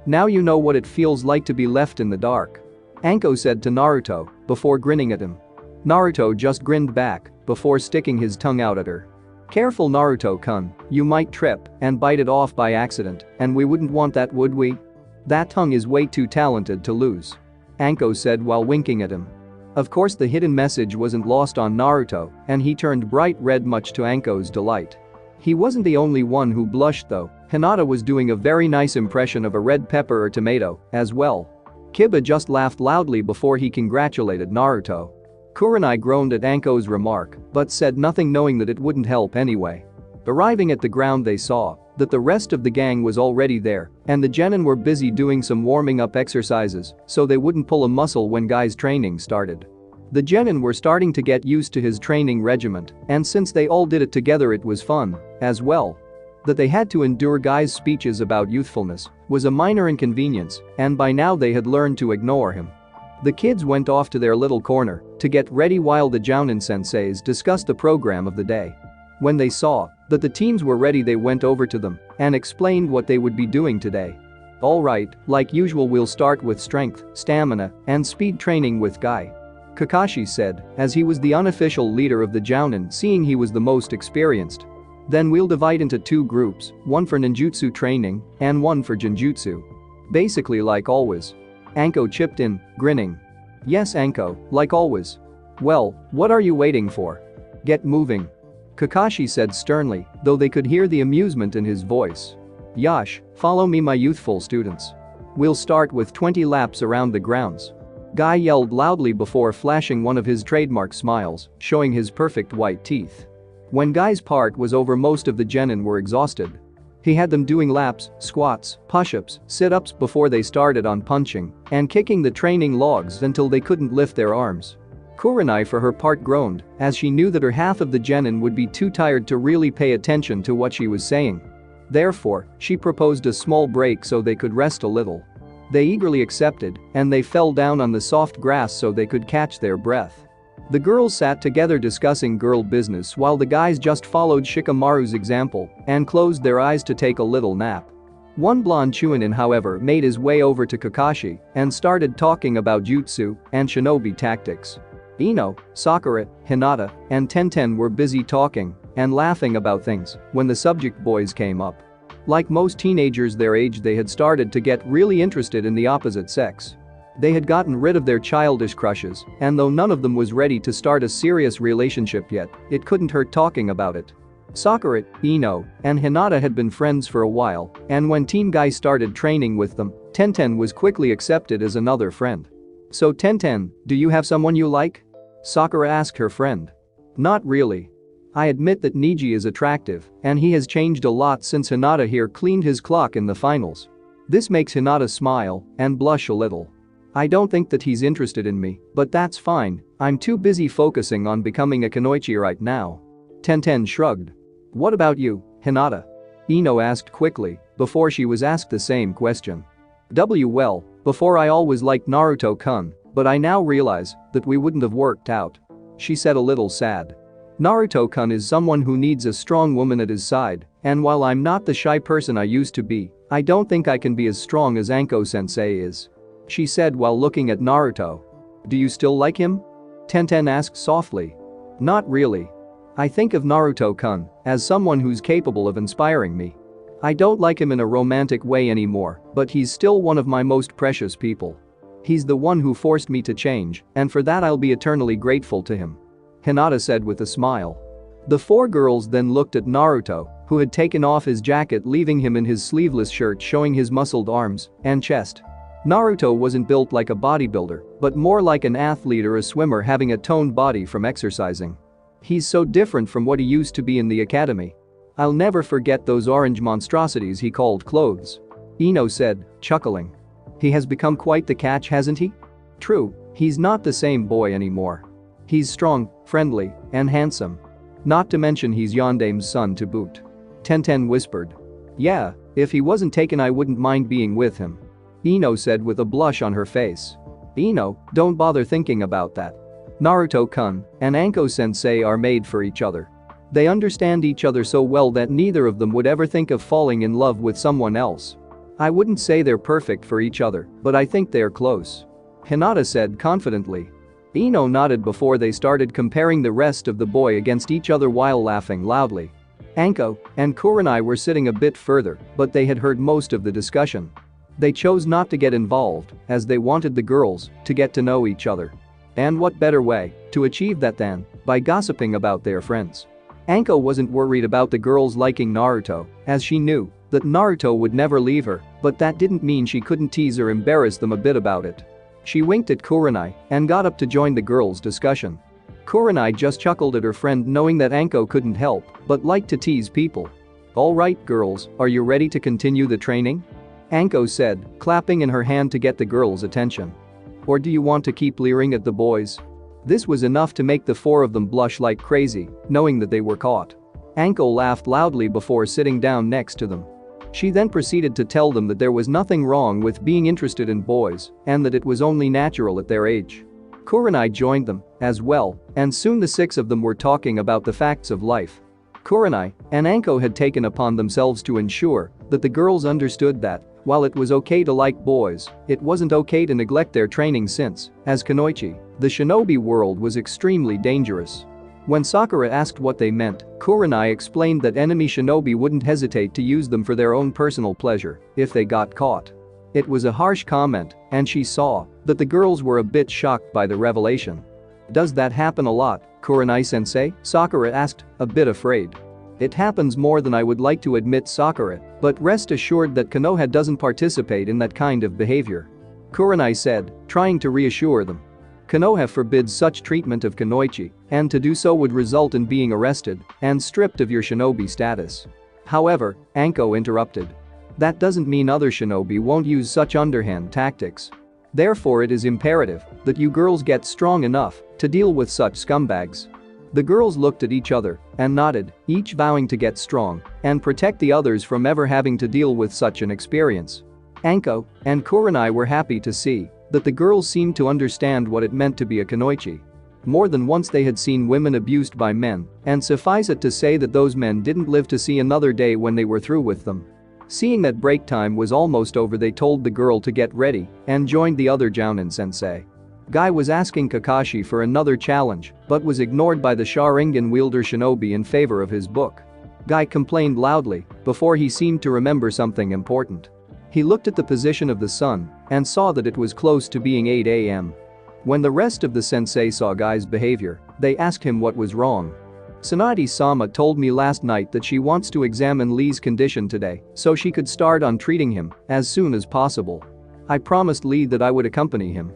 Now you know what it feels like to be left in the dark, Anko said to Naruto before grinning at him. Naruto just grinned back before sticking his tongue out at her. Careful, Naruto-kun, you might trip and bite it off by accident, and we wouldn't want that, would we? That tongue is way too talented to lose, Anko said while winking at him. Of course the hidden message wasn't lost on Naruto, and he turned bright red much to Anko's delight. He wasn't the only one who blushed though. Hinata was doing a very nice impression of a red pepper or tomato as well. Kiba just laughed loudly before he congratulated Naruto. Kurenai groaned at Anko's remark but said nothing, knowing that it wouldn't help anyway. Arriving at the ground, they saw that the rest of the gang was already there and the genin were busy doing some warming up exercises so they wouldn't pull a muscle when Guy's training started. The genin were starting to get used to his training regiment, and since they all did it together it was fun as well. That they had to endure Guy's speeches about youthfulness was a minor inconvenience, and by now they had learned to ignore him. The kids went off to their little corner to get ready while the Jounin senseis discussed the program of the day. When they saw that the teens were ready, they went over to them and explained what they would be doing today. "Alright, like usual we'll start with strength, stamina, and speed training with Guy," Kakashi said, as he was the unofficial leader of the Jounin, seeing he was the most experienced. "Then we'll divide into 2 groups, one for ninjutsu training and one for genjutsu. Basically like always." Anko chipped in, grinning. "Yes Anko, like always." "Well, what are you waiting for? Get moving," Kakashi said sternly, though they could hear the amusement in his voice. "Yash, follow me my youthful students. We'll start with 20 laps around the grounds." Guy yelled loudly before flashing one of his trademark smiles, showing his perfect white teeth. When Guy's part was over, most of the genin were exhausted. He had them doing laps, squats, push-ups, sit-ups before they started on punching and kicking the training logs until they couldn't lift their arms. Kurenai for her part groaned, as she knew that her half of the genin would be too tired to really pay attention to what she was saying. Therefore, she proposed a small break so they could rest a little. They eagerly accepted, and they fell down on the soft grass so they could catch their breath. The girls sat together discussing girl business while the guys just followed Shikamaru's example and closed their eyes to take a little nap. One blonde Chunin, however, made his way over to Kakashi and started talking about jutsu and shinobi tactics. Ino, Sakura, Hinata, and Tenten were busy talking and laughing about things when the subject boys came up. Like most teenagers their age, they had started to get really interested in the opposite sex. They had gotten rid of their childish crushes, and though none of them was ready to start a serious relationship yet, it couldn't hurt talking about it. Sakura, Ino, and Hinata had been friends for a while, and when Teen Guy started training with them, Tenten was quickly accepted as another friend. "So Tenten, do you have someone you like?" Sakura asked her friend. "Not really. I admit that Niji is attractive, and he has changed a lot since Hinata here cleaned his clock in the finals." This makes Hinata smile and blush a little. "I don't think that he's interested in me, but that's fine, I'm too busy focusing on becoming a kunoichi right now." Tenten shrugged. "What about you, Hinata?" Ino asked quickly before she was asked the same question. Well, before I always liked Naruto-kun, but I now realize that we wouldn't have worked out," she said a little sad. "Naruto-kun is someone who needs a strong woman at his side, and while I'm not the shy person I used to be, I don't think I can be as strong as Anko-sensei is," she said while looking at Naruto. "Do you still like him?" Tenten asked softly. "Not really. I think of Naruto-kun as someone who's capable of inspiring me. I don't like him in a romantic way anymore, but he's still one of my most precious people. He's the one who forced me to change, and for that I'll be eternally grateful to him," Hinata said with a smile. The 4 girls then looked at Naruto, who had taken off his jacket, leaving him in his sleeveless shirt showing his muscled arms and chest. Naruto wasn't built like a bodybuilder, but more like an athlete or a swimmer having a toned body from exercising. He's so different from what he used to be in the academy. "I'll never forget those orange monstrosities he called clothes," Ino said, chuckling. "He has become quite the catch, hasn't he?" "True, he's not the same boy anymore. He's strong, friendly, and handsome. Not to mention he's Yandame's son to boot," Tenten whispered. "Yeah, if he wasn't taken I wouldn't mind being with him," Ino said with a blush on her face. "Ino, don't bother thinking about that. Naruto-kun and Anko-sensei are made for each other. They understand each other so well that neither of them would ever think of falling in love with someone else. I wouldn't say they're perfect for each other, but I think they're close," Hinata said confidently. Ino nodded before they started comparing the rest of the boy against each other while laughing loudly. Anko and Kurenai were sitting a bit further, but they had heard most of the discussion. They chose not to get involved as they wanted the girls to get to know each other. And what better way to achieve that than by gossiping about their friends. Anko wasn't worried about the girls liking Naruto, as she knew that Naruto would never leave her, but that didn't mean she couldn't tease or embarrass them a bit about it. She winked at Kurenai and got up to join the girls' discussion. Kurenai just chuckled at her friend, knowing that Anko couldn't help but liked to tease people. "Alright girls, are you ready to continue the training?" Anko said, clapping in her hand to get the girls' attention. "Or do you want to keep leering at the boys?" This was enough to make the four of them blush like crazy, knowing that they were caught. Anko laughed loudly before sitting down next to them. She then proceeded to tell them that there was nothing wrong with being interested in boys and that it was only natural at their age. Kurenai joined them as well, and soon the six of them were talking about the facts of life. Kurenai and Anko had taken upon themselves to ensure that the girls understood that, while it was okay to like boys, it wasn't okay to neglect their training since, as kunoichi, the shinobi world was extremely dangerous. When Sakura asked what they meant, Kurenai explained that enemy shinobi wouldn't hesitate to use them for their own personal pleasure if they got caught. It was a harsh comment, and she saw that the girls were a bit shocked by the revelation. "Does that happen a lot, Kurenai-sensei?" Sakura asked, a bit afraid. "It happens more than I would like to admit, Sakura, but rest assured that Konoha doesn't participate in that kind of behavior," Kurenai said, trying to reassure them. Konoha forbids such treatment of kunoichi, and to do so would result in being arrested and stripped of your shinobi status. However, Anko interrupted. "That doesn't mean other shinobi won't use such underhand tactics. Therefore it is imperative that you girls get strong enough to deal with such scumbags." The girls looked at each other and nodded, each vowing to get strong and protect the others from ever having to deal with such an experience. Anko and Kurenai were happy to see that the girls seemed to understand what it meant to be a kunoichi. More than once they had seen women abused by men, and suffice it to say that those men didn't live to see another day when they were through with them. Seeing that break time was almost over, they told the girl to get ready and joined the other Jounin-sensei. Guy was asking Kakashi for another challenge but was ignored by the Sharingan wielder shinobi in favor of his book. Guy complained loudly before he seemed to remember something important. He looked at the position of the sun and saw that it was close to being 8 a.m. When the rest of the sensei saw Guy's behavior, they asked him what was wrong. "Tsunade-sama told me last night that she wants to examine Lee's condition today so she could start on treating him as soon as possible. I promised Lee that I would accompany him,"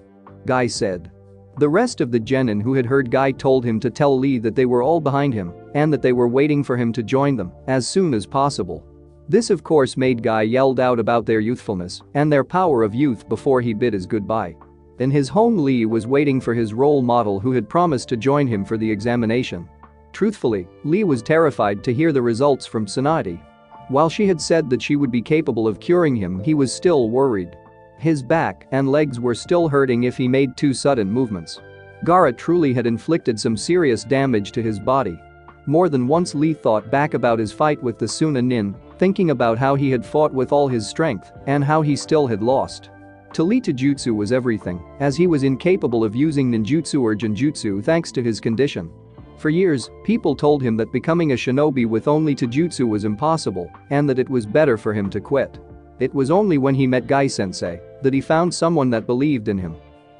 Guy said. The rest of the genin who had heard Guy told him to tell Lee that they were all behind him and that they were waiting for him to join them as soon as possible. This of course made Guy yelled out about their youthfulness and their power of youth before he bid his goodbye. In his home, Lee was waiting for his role model who had promised to join him for the examination. Truthfully, Lee was terrified to hear the results from Tsunade. While she had said that she would be capable of curing him, he was still worried. His back and legs were still hurting if he made too sudden movements. Gaara truly had inflicted some serious damage to his body. More than once Lee thought back about his fight with the Suna-nin, thinking about how he had fought with all his strength and how he still had lost. To Lee, Taijutsu was everything, as he was incapable of using ninjutsu or genjutsu thanks to his condition. For years, people told him that becoming a shinobi with only Taijutsu was impossible and that it was better for him to quit. It was only when he met Guy-sensei that he found someone that believed in him.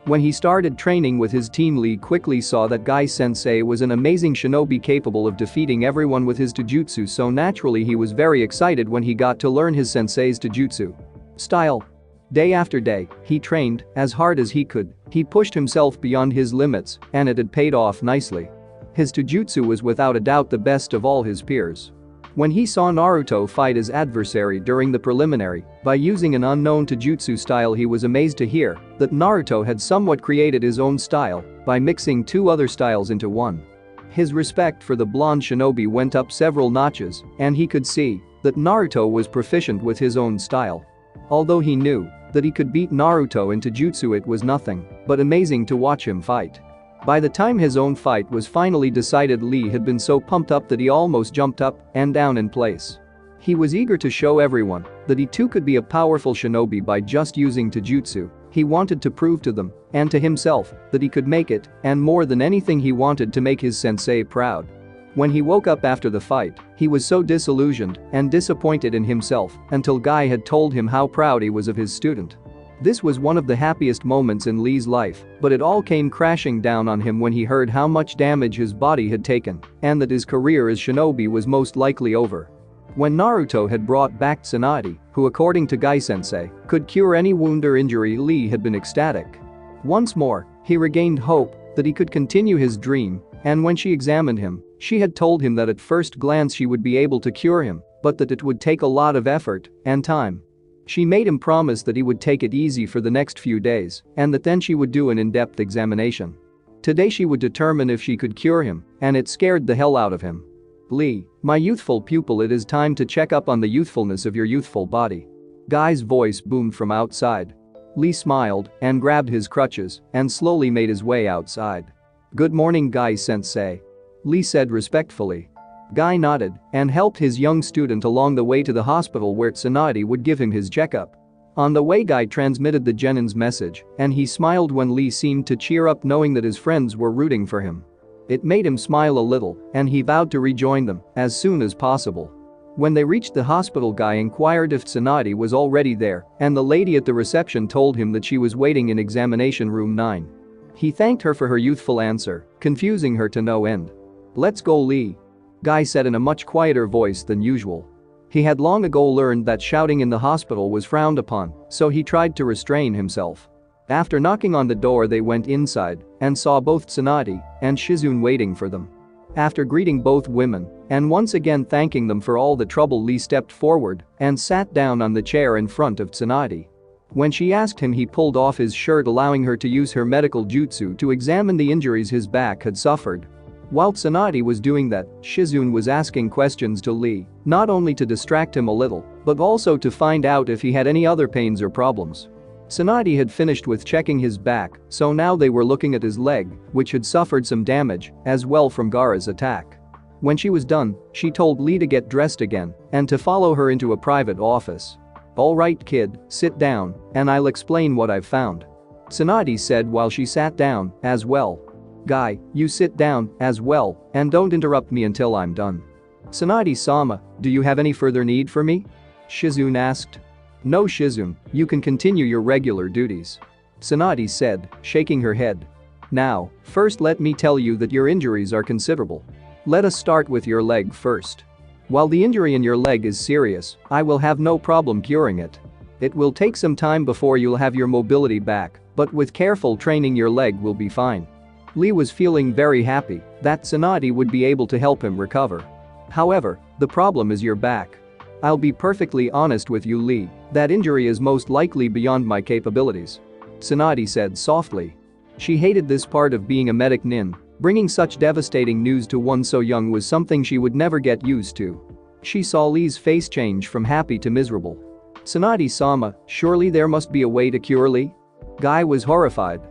When he started training with his team, Lee quickly saw that Guy-sensei was an amazing shinobi capable of defeating everyone with his Taijutsu, so naturally he was very excited when he got to learn his sensei's Taijutsu style. Day after day, he trained as hard as he could, he pushed himself beyond his limits, and it had paid off nicely. His Taijutsu was without a doubt the best of all his peers. When he saw Naruto fight his adversary during the preliminary by using an unknown Taijutsu style, he was amazed to hear that Naruto had somewhat created his own style by mixing two other styles into one. His respect for the blonde shinobi went up several notches, and he could see that Naruto was proficient with his own style. Although he knew that he could beat Naruto in Taijutsu, it was nothing but amazing to watch him fight. By the time his own fight was finally decided, Lee had been so pumped up that he almost jumped up and down in place. He was eager to show everyone that he too could be a powerful shinobi by just using Taijutsu. He wanted to prove to them and to himself that he could make it, and more than anything he wanted to make his sensei proud. When he woke up after the fight, he was so disillusioned and disappointed in himself until Guy had told him how proud he was of his student. This was one of the happiest moments in Lee's life, but it all came crashing down on him when he heard how much damage his body had taken and that his career as shinobi was most likely over. When Naruto had brought back Tsunade, who according to Gai-sensei, could cure any wound or injury, Lee had been ecstatic. Once more, he regained hope that he could continue his dream, and when she examined him, she had told him that at first glance she would be able to cure him, but that it would take a lot of effort and time. She made him promise that he would take it easy for the next few days and that then she would do an in-depth examination. Today she would determine if she could cure him, and it scared the hell out of him. Lee, my youthful pupil, it is time to check up on the youthfulness of your youthful body. Guy's voice boomed from outside. Lee smiled and grabbed his crutches and slowly made his way outside. Good morning, Gai-sensei. Lee said respectfully. Guy nodded and helped his young student along the way to the hospital where Tsunade would give him his checkup. On the way, Guy transmitted the genin's message and he smiled when Lee seemed to cheer up knowing that his friends were rooting for him. It made him smile a little and he vowed to rejoin them as soon as possible. When they reached the hospital, Guy inquired if Tsunade was already there and the lady at the reception told him that she was waiting in examination room 9. He thanked her for her youthful answer, confusing her to no end. Let's go, Lee. Guy said in a much quieter voice than usual. He had long ago learned that shouting in the hospital was frowned upon, so he tried to restrain himself. After knocking on the door, they went inside and saw both Tsunade and Shizune waiting for them. After greeting both women and once again thanking them for all the trouble, Lee stepped forward and sat down on the chair in front of Tsunade. When she asked him, he pulled off his shirt, allowing her to use her medical jutsu to examine the injuries his back had suffered. While Tsunade was doing that, Shizune was asking questions to Lee, not only to distract him a little, but also to find out if he had any other pains or problems. Tsunade had finished with checking his back, so now they were looking at his leg, which had suffered some damage as well from Gaara's attack. When she was done, she told Lee to get dressed again and to follow her into a private office. Alright kid, sit down and I'll explain what I've found. Tsunade said while she sat down as well. Guy, you sit down as well and don't interrupt me until I'm done. Tsunade-sama, do you have any further need for me? Shizune asked. No, Shizune, you can continue your regular duties. Tsunade said, shaking her head. Now, first let me tell you that your injuries are considerable. Let us start with your leg first. While the injury in your leg is serious, I will have no problem curing it. It will take some time before you'll have your mobility back, but with careful training your leg will be fine. Lee was feeling very happy that Tsunade would be able to help him recover. However, the problem is your back. I'll be perfectly honest with you, Lee, that injury is most likely beyond my capabilities. Tsunade said softly. She hated this part of being a medic nin. Bringing such devastating news to one so young was something she would never get used to. She saw Lee's face change from happy to miserable. Tsunade-sama, surely there must be a way to cure Lee? Guy was horrified.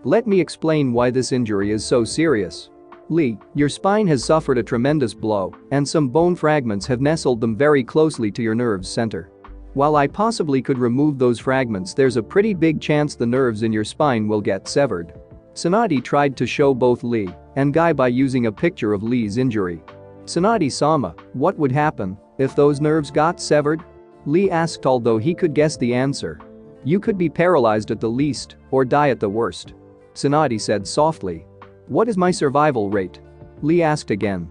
Let me explain why this injury is so serious. Lee, your spine has suffered a tremendous blow, and some bone fragments have nestled them very closely to your nerves center. While I possibly could remove those fragments, there's a pretty big chance the nerves in your spine will get severed. Tsunade tried to show both Lee and Guy by using a picture of Lee's injury. Tsunade-sama, what would happen if those nerves got severed? Lee asked, although he could guess the answer. You could be paralyzed at the least or die at the worst. Tsunade said softly. What is my survival rate? Lee asked again.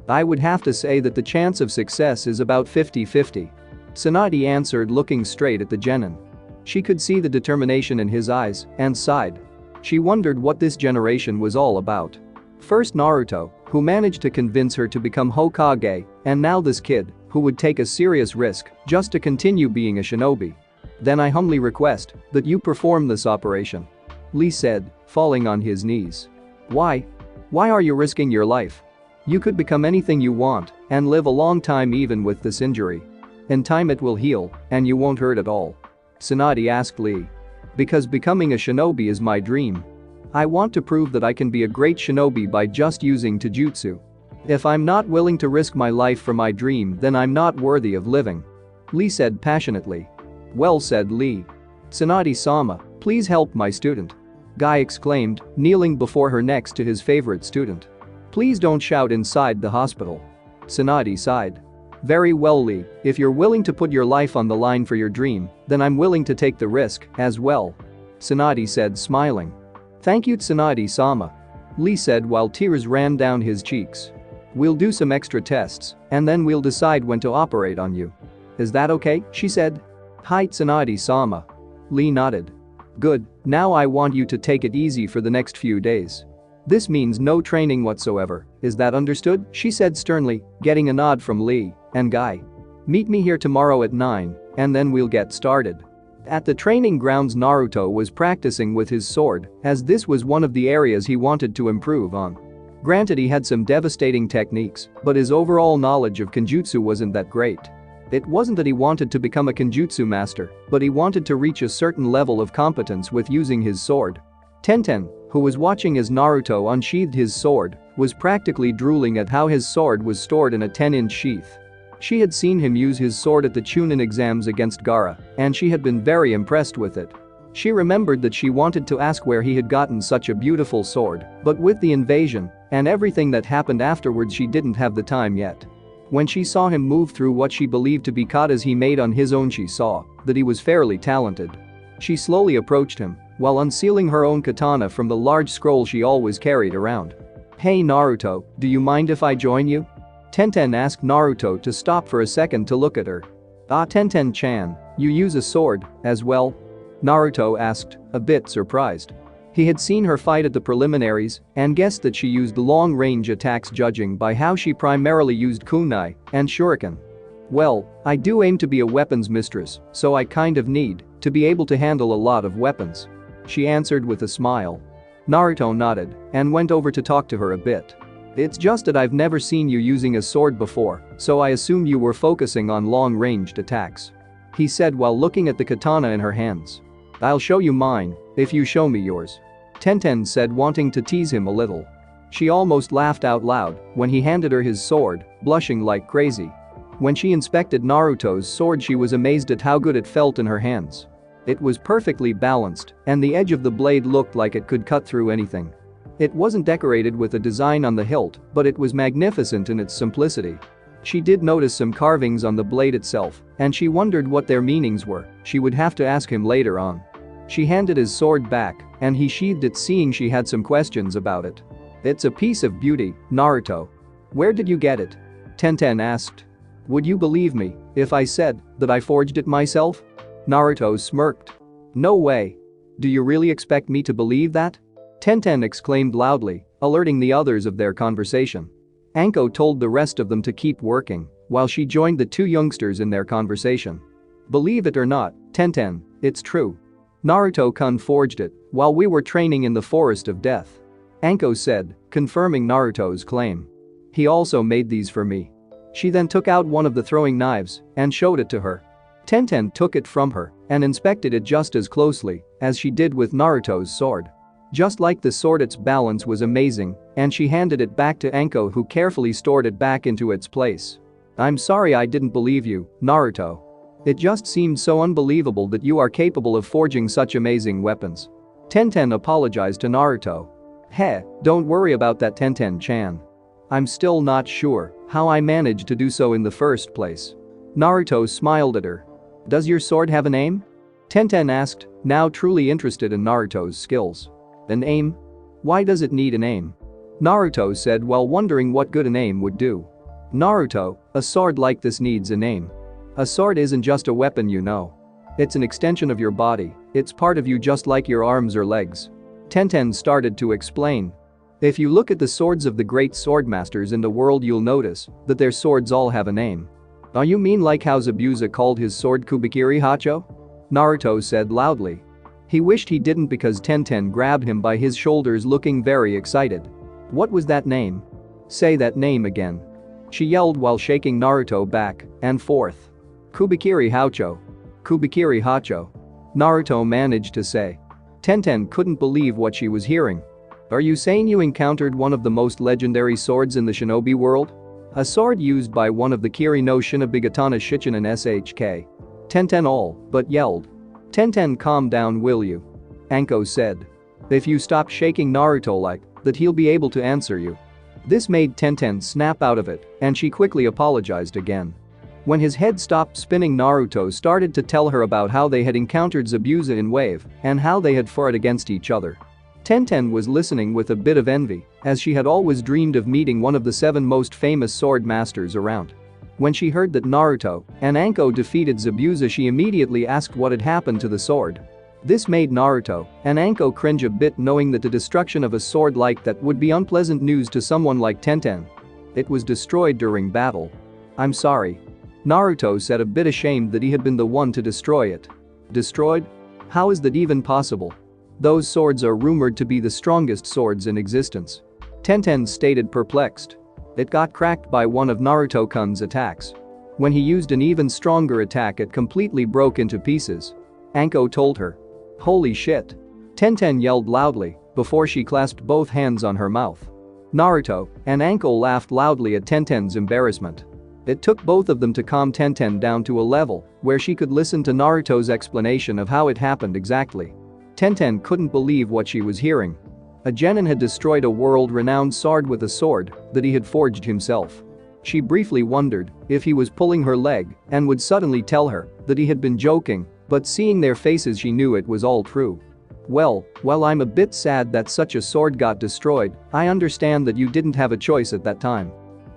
I would have to say that the chance of success is about 50-50. Tsunade answered, looking straight at the genin. She could see the determination in his eyes and sighed. She wondered what this generation was all about. First Naruto, who managed to convince her to become Hokage, and now this kid, who would take a serious risk just to continue being a shinobi. Then I humbly request that you perform this operation. Lee said, falling on his knees. Why? Why are you risking your life? You could become anything you want and live a long time even with this injury. In time it will heal and you won't hurt at all. Tsunade asked Lee. Because becoming a shinobi is my dream. I want to prove that I can be a great shinobi by just using taijutsu. If I'm not willing to risk my life for my dream, then I'm not worthy of living. Lee said passionately. Well said, Lee. Tsunade-sama, please help my student. Guy exclaimed, kneeling before her next to his favorite student. Please don't shout inside the hospital. Tsunade sighed. Very well, Lee, if you're willing to put your life on the line for your dream, then I'm willing to take the risk as well. Tsunade said, smiling. Thank you, Tsunade-sama. Lee said while tears ran down his cheeks. We'll do some extra tests, and then we'll decide when to operate on you. Is that okay? She said. Hi, Tsunade-sama. Lee nodded. Good, now I want you to take it easy for the next few days. This means no training whatsoever, is that understood? She said sternly, getting a nod from Lee and Guy. Meet me here tomorrow at 9, and then we'll get started. At the training grounds, Naruto was practicing with his sword, as this was one of the areas he wanted to improve on. Granted, he had some devastating techniques, but his overall knowledge of Kenjutsu wasn't that great. It wasn't that he wanted to become a Kenjutsu master, but he wanted to reach a certain level of competence with using his sword. Tenten, who was watching as Naruto unsheathed his sword, was practically drooling at how his sword was stored in a 10-inch sheath. She had seen him use his sword at the Chunin exams against Gaara, and she had been very impressed with it. She remembered that she wanted to ask where he had gotten such a beautiful sword, but with the invasion and everything that happened afterwards, she didn't have the time yet. When she saw him move through what she believed to be katas he made on his own, she saw that he was fairly talented. She slowly approached him while unsealing her own katana from the large scroll she always carried around. Hey Naruto, do you mind if I join you? Tenten asked Naruto to stop for a second to look at her. Ah, Tenten-chan, you use a sword as well? Naruto asked, a bit surprised. He had seen her fight at the preliminaries and guessed that she used long-range attacks, judging by how she primarily used kunai and shuriken. Well, I do aim to be a weapons mistress, so I kind of need to be able to handle a lot of weapons. She answered with a smile. Naruto nodded and went over to talk to her a bit. It's just that I've never seen you using a sword before, so I assumed you were focusing on long-ranged attacks. He said while looking at the katana in her hands. I'll show you mine if you show me yours. Tenten said, wanting to tease him a little. She almost laughed out loud when he handed her his sword, blushing like crazy. When she inspected Naruto's sword, she was amazed at how good it felt in her hands. It was perfectly balanced, and the edge of the blade looked like it could cut through anything. It wasn't decorated with a design on the hilt, but it was magnificent in its simplicity. She did notice some carvings on the blade itself, and she wondered what their meanings were. She would have to ask him later on. She handed his sword back, and he sheathed it, seeing she had some questions about it. It's a piece of beauty, Naruto. Where did you get it? Tenten asked. Would you believe me if I said that I forged it myself? Naruto smirked. No way. Do you really expect me to believe that? Tenten exclaimed loudly, alerting the others of their conversation. Anko told the rest of them to keep working while she joined the two youngsters in their conversation. Believe it or not, Tenten, it's true. Naruto-kun forged it while we were training in the Forest of Death. Anko said, confirming Naruto's claim. He also made these for me. She then took out one of the throwing knives and showed it to her. Tenten took it from her and inspected it just as closely as she did with Naruto's sword. Just like the sword, its balance was amazing, and she handed it back to Anko, who carefully stored it back into its place. I'm sorry I didn't believe you, Naruto. It just seemed so unbelievable that you are capable of forging such amazing weapons. Tenten apologized to Naruto. Heh, don't worry about that, Tenten-chan. I'm still not sure how I managed to do so in the first place. Naruto smiled at her. Does your sword have a name? Tenten asked, now truly interested in Naruto's skills. A name? Why does it need a name? Naruto said while wondering what good a name would do. Naruto, a sword like this needs a name. A sword isn't just a weapon, you know. It's an extension of your body, it's part of you, just like your arms or legs. Tenten started to explain. If you look at the swords of the great swordmasters in the world, you'll notice that their swords all have a name. Oh, you mean like how Zabuza called his sword Kubikiri Hacho? Naruto said loudly. He wished he didn't, because Tenten grabbed him by his shoulders, looking very excited. What was that name? Say that name again. She yelled while shaking Naruto back and forth. Kubikiri Hacho. Kubikiri Hacho. Naruto managed to say. Tenten couldn't believe what she was hearing. Are you saying you encountered one of the most legendary swords in the shinobi world? A sword used by one of the Kiri no Shinobigatana Shichinen SHK. Tenten all but yelled. Tenten, calm down, will you? Anko said. If you stop shaking Naruto like that, he'll be able to answer you. This made Tenten snap out of it, and she quickly apologized again. When his head stopped spinning, Naruto started to tell her about how they had encountered Zabuza in Wave and how they had fought against each other. Tenten was listening with a bit of envy, as she had always dreamed of meeting one of the 7 most famous sword masters around. When she heard that Naruto and Anko defeated Zabuza, she immediately asked what had happened to the sword. This made Naruto and Anko cringe a bit, knowing that the destruction of a sword like that would be unpleasant news to someone like Tenten. It was destroyed during battle. "I'm sorry," Naruto said, a bit ashamed that he had been the one to destroy it. "Destroyed? How is that even possible? Those swords are rumored to be the strongest swords in existence," Tenten stated, perplexed. "It got cracked by one of Naruto-kun's attacks. When he used an even stronger attack, it completely broke into pieces," Anko told her. "Holy shit," Tenten yelled loudly before she clasped both hands on her mouth. Naruto and Anko laughed loudly at Tenten's embarrassment. It took both of them to calm Tenten down to a level where she could listen to Naruto's explanation of how it happened exactly. Tenten couldn't believe what she was hearing. A genin had destroyed a world-renowned sword with a sword that he had forged himself. She briefly wondered if he was pulling her leg and would suddenly tell her that he had been joking, but seeing their faces she knew it was all true. "Well, while I'm a bit sad that such a sword got destroyed, I understand that you didn't have a choice at that time.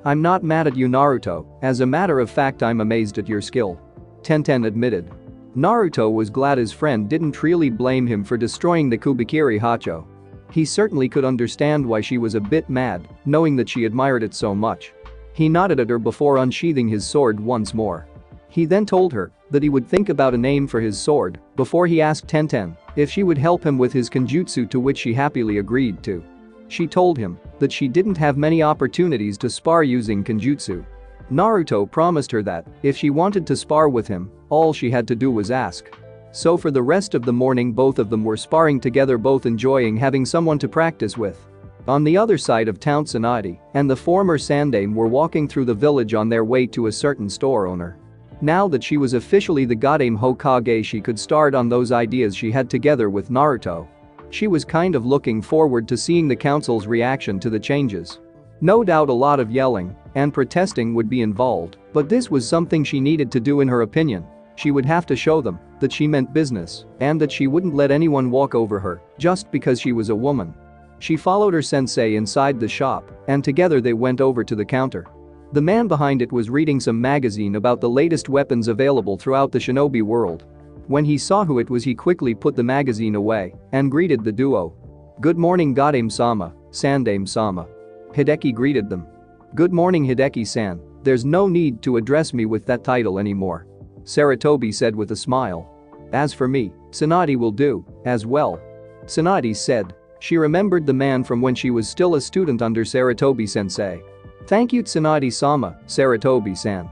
I'm not mad at you, Naruto, as a matter of fact I'm amazed at your skill," Tenten admitted. Naruto was glad his friend didn't really blame him for destroying the Kubikiri Hacho. He certainly could understand why she was a bit mad, knowing that she admired it so much. He nodded at her before unsheathing his sword once more. He then told her that he would think about a name for his sword before he asked Tenten if she would help him with his kenjutsu, to which she happily agreed to. She told him that she didn't have many opportunities to spar using kenjutsu. Naruto promised her that if she wanted to spar with him, all she had to do was ask. So for the rest of the morning both of them were sparring together, both enjoying having someone to practice with. On the other side of town, Tsunade and the former Sandaime were walking through the village on their way to a certain store owner. Now that she was officially the Godaime Hokage, she could start on those ideas she had together with Naruto. She was kind of looking forward to seeing the council's reaction to the changes. No doubt a lot of yelling and protesting would be involved, but this was something she needed to do in her opinion. She would have to show them that she meant business and that she wouldn't let anyone walk over her just because she was a woman. She followed her sensei inside the shop and together they went over to the counter. The man behind it was reading some magazine about the latest weapons available throughout the shinobi world. When he saw who it was, he quickly put the magazine away and greeted the duo. "Good morning, Godaime-sama, Sandaime-sama." Hideki greeted them. "Good morning, Hideki-san, there's no need to address me with that title anymore," Sarutobi said with a smile. "As for me, Tsunade will do, as well," Tsunade said. She remembered the man from when she was still a student under Sarutobi-sensei. "Thank you, Tsunade-sama, Sarutobi-san.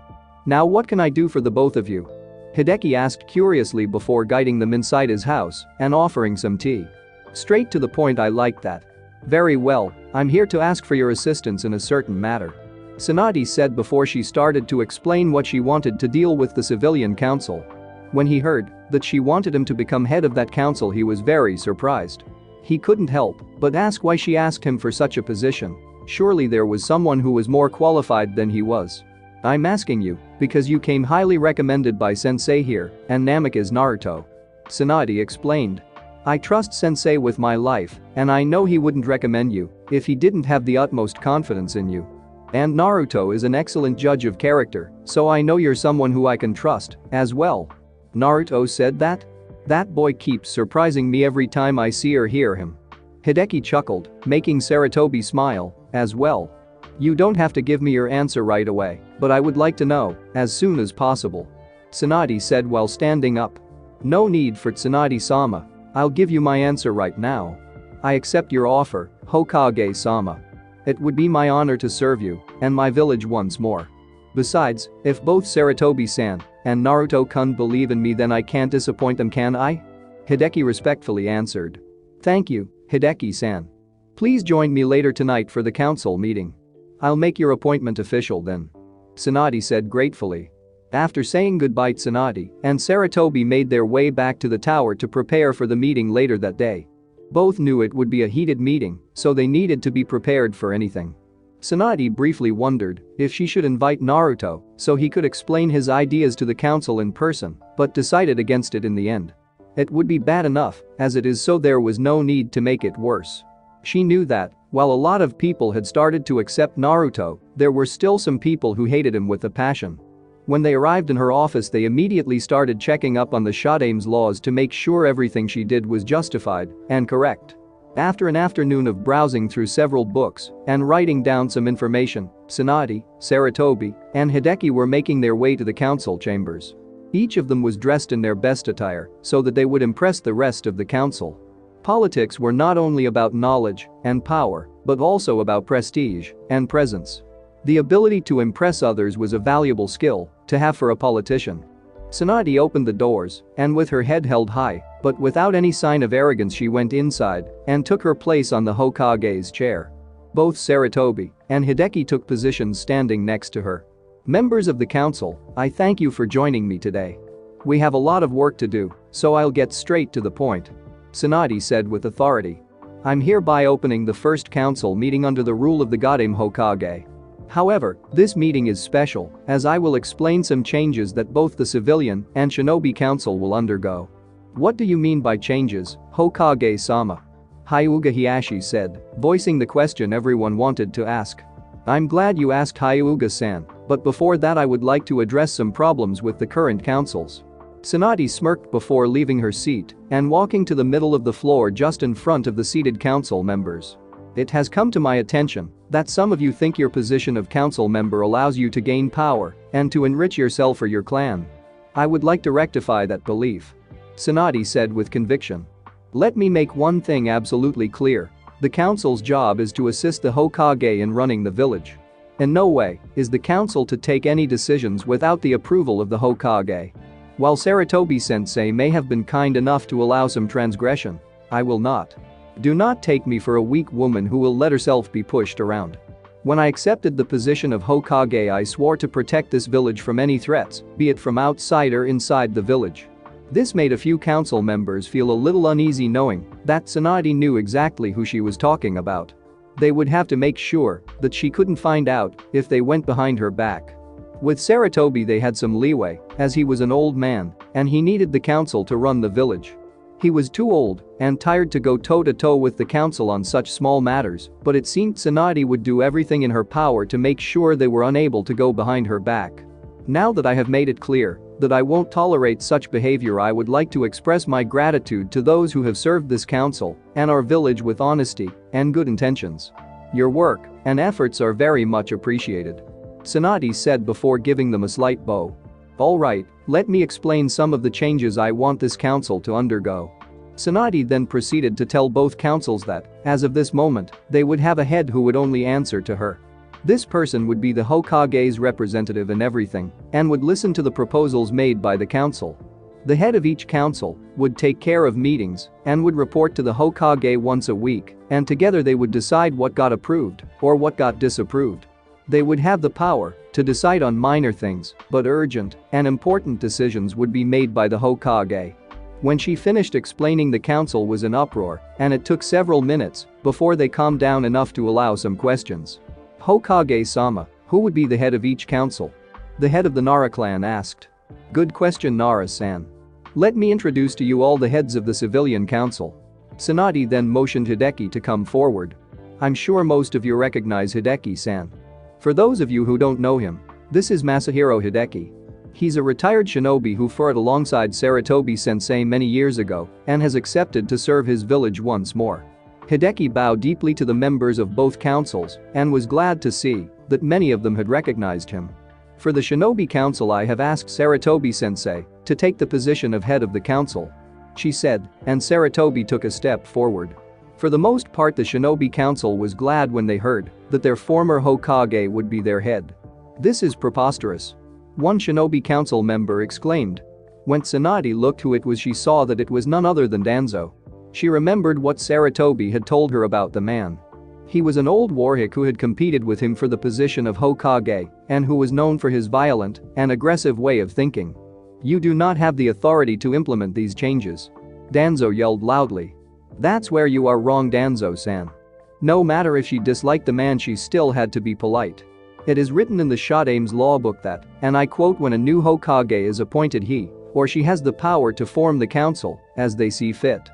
Now what can I do for the both of you?" Hideki asked curiously before guiding them inside his house and offering some tea. "Straight to the point, I like that." "Very well, I'm here to ask for your assistance in a certain matter," Tsunade said before she started to explain what she wanted to deal with the civilian council. When he heard that she wanted him to become head of that council, he was very surprised. He couldn't help but ask why she asked him for such a position. Surely there was someone who was more qualified than he was. "I'm asking you because you came highly recommended by Sensei here, and Namek is Naruto," Tsunade explained. "I trust Sensei with my life, and I know he wouldn't recommend you if he didn't have the utmost confidence in you. And Naruto is an excellent judge of character, so I know you're someone who I can trust, as well." Naruto said that? "That boy keeps surprising me every time I see or hear him." Hideki chuckled, making Sarutobi smile, as well. "You don't have to give me your answer right away, but I would like to know as soon as possible," Tsunade said while standing up. "No need for Tsunade-sama. I'll give you my answer right now. I accept your offer, Hokage-sama. It would be my honor to serve you and my village once more. Besides, if both Sarutobi-san and Naruto-kun believe in me, then I can't disappoint them, can I?" Hideki respectfully answered. "Thank you, Hideki-san. Please join me later tonight for the council meeting. I'll make your appointment official then," Tsunade said gratefully. After saying goodbye, Tsunade and Sarutobi made their way back to the tower to prepare for the meeting later that day. Both knew it would be a heated meeting, so they needed to be prepared for anything. Tsunade briefly wondered if she should invite Naruto so he could explain his ideas to the council in person, but decided against it in the end. It would be bad enough as it is, so there was no need to make it worse. She knew that, while a lot of people had started to accept Naruto, there were still some people who hated him with a passion. When they arrived in her office, they immediately started checking up on the Shodame's laws to make sure everything she did was justified and correct. After an afternoon of browsing through several books and writing down some information, Tsunade, Sarutobi, and Hideki were making their way to the council chambers. Each of them was dressed in their best attire so that they would impress the rest of the council. Politics were not only about knowledge and power, but also about prestige and presence. The ability to impress others was a valuable skill to have for a politician. Tsunade opened the doors and, with her head held high, but without any sign of arrogance, she went inside and took her place on the Hokage's chair. Both Sarutobi and Hideki took positions standing next to her. Members of the council, I thank you for joining me today. We have a lot of work to do, so I'll get straight to the point. Tsunade said with authority. I'm hereby opening the first council meeting under the rule of the Godame Hokage. However, this meeting is special, as I will explain some changes that both the civilian and shinobi council will undergo. What do you mean by changes, Hokage-sama? Hyuga Hiashi said, voicing the question everyone wanted to ask. I'm glad you asked, Hyuga-san, but before that I would like to address some problems with the current councils. Tsunade smirked before leaving her seat and walking to the middle of the floor just in front of the seated council members. It has come to my attention that some of you think your position of council member allows you to gain power and to enrich yourself or your clan. I would like to rectify that belief. Tsunade said with conviction. Let me make one thing absolutely clear. The council's job is to assist the Hokage in running the village. In no way is the council to take any decisions without the approval of the Hokage. While Sarutobi-sensei may have been kind enough to allow some transgression, I will not. Do not take me for a weak woman who will let herself be pushed around. When I accepted the position of Hokage, I swore to protect this village from any threats, be it from outside or inside the village. This made a few council members feel a little uneasy knowing that Tsunade knew exactly who she was talking about. They would have to make sure that she couldn't find out if they went behind her back. With Sarutobi they had some leeway, as he was an old man and he needed the council to run the village. He was too old and tired to go toe-to-toe with the council on such small matters, but it seemed Tsunade would do everything in her power to make sure they were unable to go behind her back. Now that I have made it clear that I won't tolerate such behavior, I would like to express my gratitude to those who have served this council and our village with honesty and good intentions. Your work and efforts are very much appreciated. Tsunade said before giving them a slight bow. Alright, let me explain some of the changes I want this council to undergo. Tsunade then proceeded to tell both councils that, as of this moment, they would have a head who would only answer to her. This person would be the Hokage's representative in everything and would listen to the proposals made by the council. The head of each council would take care of meetings and would report to the Hokage once a week, and together they would decide what got approved or what got disapproved. They would have the power to decide on minor things, but urgent and important decisions would be made by the Hokage. When she finished explaining, the council was in uproar, and it took several minutes before they calmed down enough to allow some questions. Hokage-sama, who would be the head of each council? The head of the Nara clan asked. Good question, Nara-san. Let me introduce to you all the heads of the civilian council. Tsunade then motioned Hideki to come forward. I'm sure most of you recognize Hideki-san. For those of you who don't know him, this is Masahiro Hideki. He's a retired shinobi who fought alongside Sarutobi-sensei many years ago and has accepted to serve his village once more. Hideki bowed deeply to the members of both councils and was glad to see that many of them had recognized him. For the Shinobi Council, I have asked Sarutobi-sensei to take the position of head of the council, she said, and Sarutobi took a step forward. For the most part, the Shinobi Council was glad when they heard that their former Hokage would be their head. This is preposterous. One Shinobi Council member exclaimed. When Tsunade looked who it was, she saw that it was none other than Danzo. She remembered what Sarutobi had told her about the man. He was an old warhawk who had competed with him for the position of Hokage and who was known for his violent and aggressive way of thinking. You do not have the authority to implement these changes. Danzo yelled loudly. That's where you are wrong, Danzo-san. No matter if she disliked the man, she still had to be polite. It is written in the Shodame's law book that, and I quote, when a new Hokage is appointed, he or she has the power to form the council as they see fit.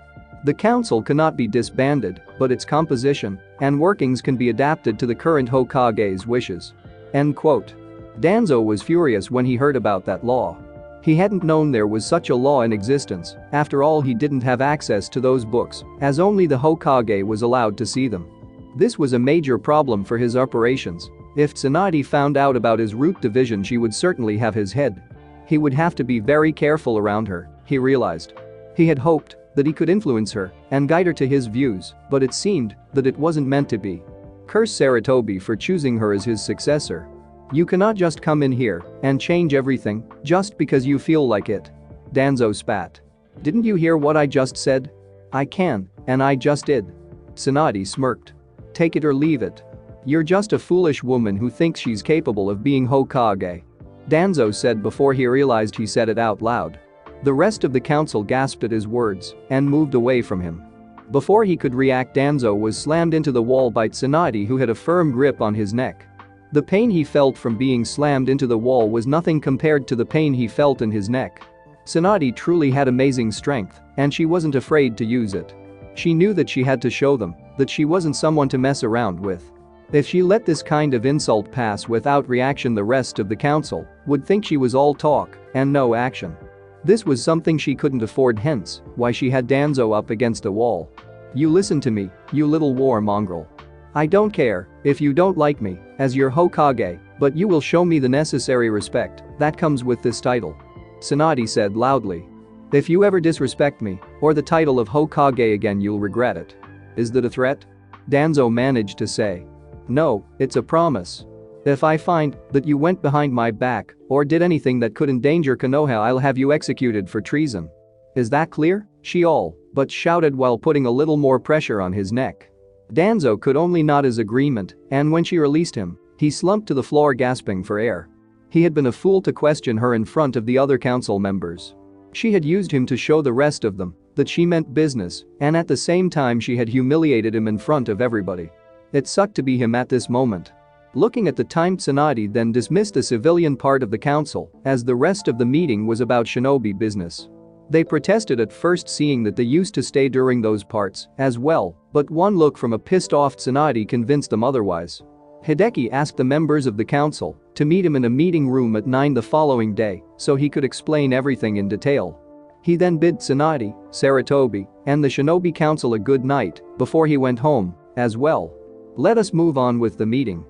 The council cannot be disbanded, but its composition and workings can be adapted to the current Hokage's wishes. End quote. Danzo was furious when he heard about that law. He hadn't known there was such a law in existence. After all, he didn't have access to those books, as only the Hokage was allowed to see them. This was a major problem for his operations. If Tsunade found out about his root division, she would certainly have his head. He would have to be very careful around her, he realized. He had hoped that he could influence her and guide her to his views, but it seemed that it wasn't meant to be. Curse Sarutobi for choosing her as his successor. You cannot just come in here and change everything just because you feel like it. Danzo spat. Didn't you hear what I just said? I can, and I just did. Tsunade smirked. Take it or leave it. You're just a foolish woman who thinks she's capable of being Hokage. Danzo said before he realized he said it out loud. The rest of the council gasped at his words and moved away from him. Before he could react, Danzo was slammed into the wall by Tsunade, who had a firm grip on his neck. The pain he felt from being slammed into the wall was nothing compared to the pain he felt in his neck. Tsunade truly had amazing strength, and she wasn't afraid to use it. She knew that she had to show them that she wasn't someone to mess around with. If she let this kind of insult pass without reaction, the rest of the council would think she was all talk and no action. This was something she couldn't afford, hence why she had Danzo up against a wall. You listen to me, you little war mongrel. I don't care if you don't like me as your Hokage, but you will show me the necessary respect that comes with this title. Tsunade said loudly. If you ever disrespect me or the title of Hokage again, you'll regret it. Is that a threat? Danzo managed to say. No, it's a promise. If I find that you went behind my back or did anything that could endanger Konoha, I'll have you executed for treason. Is that clear? She all but shouted while putting a little more pressure on his neck. Danzo could only nod his agreement, and when she released him, he slumped to the floor gasping for air. He had been a fool to question her in front of the other council members. She had used him to show the rest of them that she meant business, and at the same time she had humiliated him in front of everybody. It sucked to be him at this moment. Looking at the time, Tsunade then dismissed the civilian part of the council as the rest of the meeting was about shinobi business. They protested at first, seeing that they used to stay during those parts as well, but one look from a pissed-off Tsunade convinced them otherwise. Hideki asked the members of the council to meet him in a meeting room at 9 the following day so he could explain everything in detail. He then bid Tsunade, Sarutobi, and the Shinobi Council a good night before he went home as well. Let us move on with the meeting.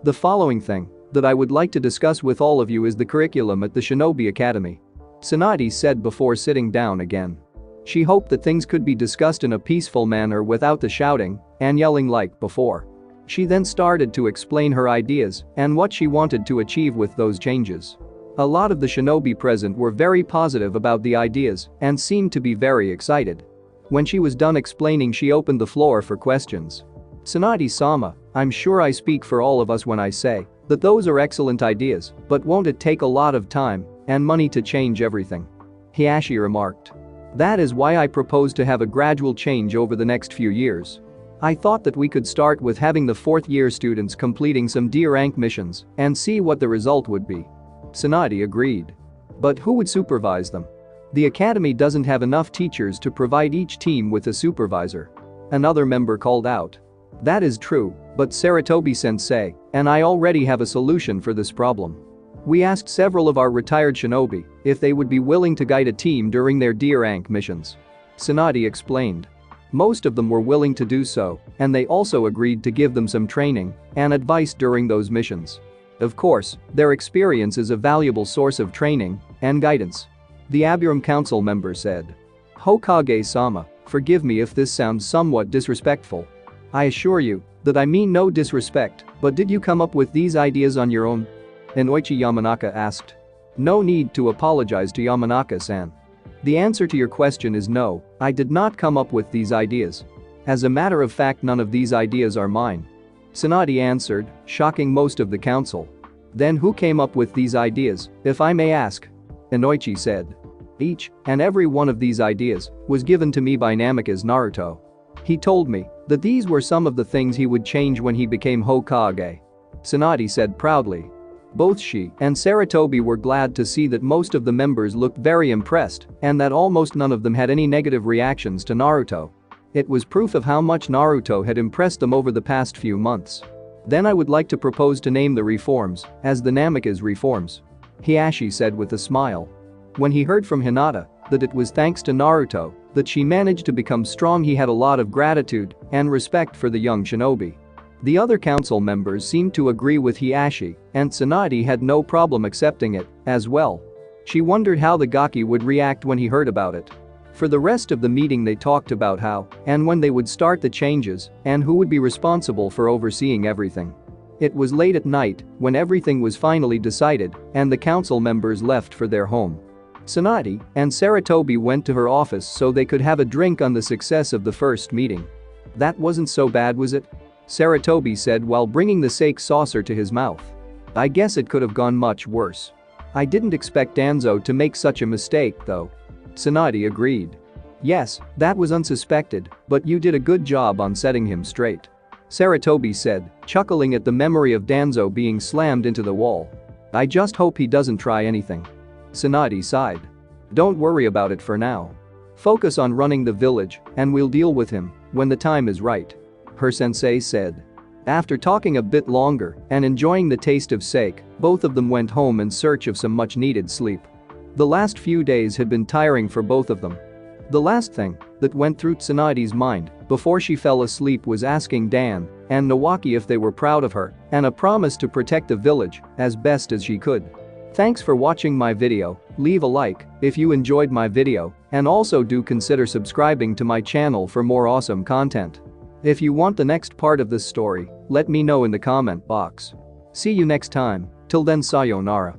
The following thing that I would like to discuss with all of you is the curriculum at the Shinobi Academy. Tsunade said before sitting down again. She hoped that things could be discussed in a peaceful manner without the shouting and yelling like before. She then started to explain her ideas and what she wanted to achieve with those changes. A lot of the shinobi present were very positive about the ideas and seemed to be very excited. When she was done explaining, she opened the floor for questions. Tsunade-sama, I'm sure I speak for all of us when I say that those are excellent ideas, but won't it take a lot of time and money to change everything? Hiashi remarked. That is why I propose to have a gradual change over the next few years. I thought that we could start with having the fourth-year students completing some D-rank missions and see what the result would be. Tsunade agreed. But who would supervise them? The academy doesn't have enough teachers to provide each team with a supervisor. Another member called out. That is true, but Sarutobi-sensei and I already have a solution for this problem. We asked several of our retired shinobi if they would be willing to guide a team during their D-rank missions. Tsunade explained. Most of them were willing to do so, and they also agreed to give them some training and advice during those missions. Of course, their experience is a valuable source of training and guidance. The Abiram Council member said. Hokage-sama, forgive me if this sounds somewhat disrespectful. I assure you that I mean no disrespect, but did you come up with these ideas on your own? Inoichi Yamanaka asked. No need to apologize to Yamanaka-san. The answer to your question is no, I did not come up with these ideas. As a matter of fact, none of these ideas are mine. Tsunade answered, shocking most of the council. Then who came up with these ideas, if I may ask? Inoichi said. Each and every one of these ideas was given to me by Namikaze Naruto. He told me That these were some of the things he would change when he became Hokage. Tsunade said proudly. Both she and Sarutobi were glad to see that most of the members looked very impressed and that almost none of them had any negative reactions to Naruto. It was proof of how much Naruto had impressed them over the past few months. Then I would like to propose to name the reforms as the Namikaze reforms. Hiashi said with a smile. When he heard from Hinata that it was thanks to Naruto that she managed to become strong, he had a lot of gratitude and respect for the young shinobi. The other council members seemed to agree with Hiashi, and Tsunade had no problem accepting it as well. She wondered how the Gaki would react when he heard about it. For the rest of the meeting they talked about how and when they would start the changes and who would be responsible for overseeing everything. It was late at night when everything was finally decided and the council members left for their home. Tsunade and Sarutobi went to her office so they could have a drink on the success of the first meeting. That wasn't so bad, was it? Sarutobi said while bringing the sake saucer to his mouth. I guess it could have gone much worse. I didn't expect Danzo to make such a mistake though. Tsunade agreed. Yes, that was unsuspected, but you did a good job on setting him straight. Sarutobi said, chuckling at the memory of Danzo being slammed into the wall. I just hope he doesn't try anything. Tsunade sighed. Don't worry about it for now. Focus on running the village and we'll deal with him when the time is right. Her sensei said. After talking a bit longer and enjoying the taste of sake, both of them went home in search of some much-needed sleep. The last few days had been tiring for both of them. The last thing that went through Tsunade's mind before she fell asleep was asking Dan and Nawaki if they were proud of her and a promise to protect the village as best as she could. Thanks for watching my video. Leave a like if you enjoyed my video and also do consider subscribing to my channel for more awesome content. If you want the next part of this story, let me know in the comment box. See you next time. Till then, sayonara.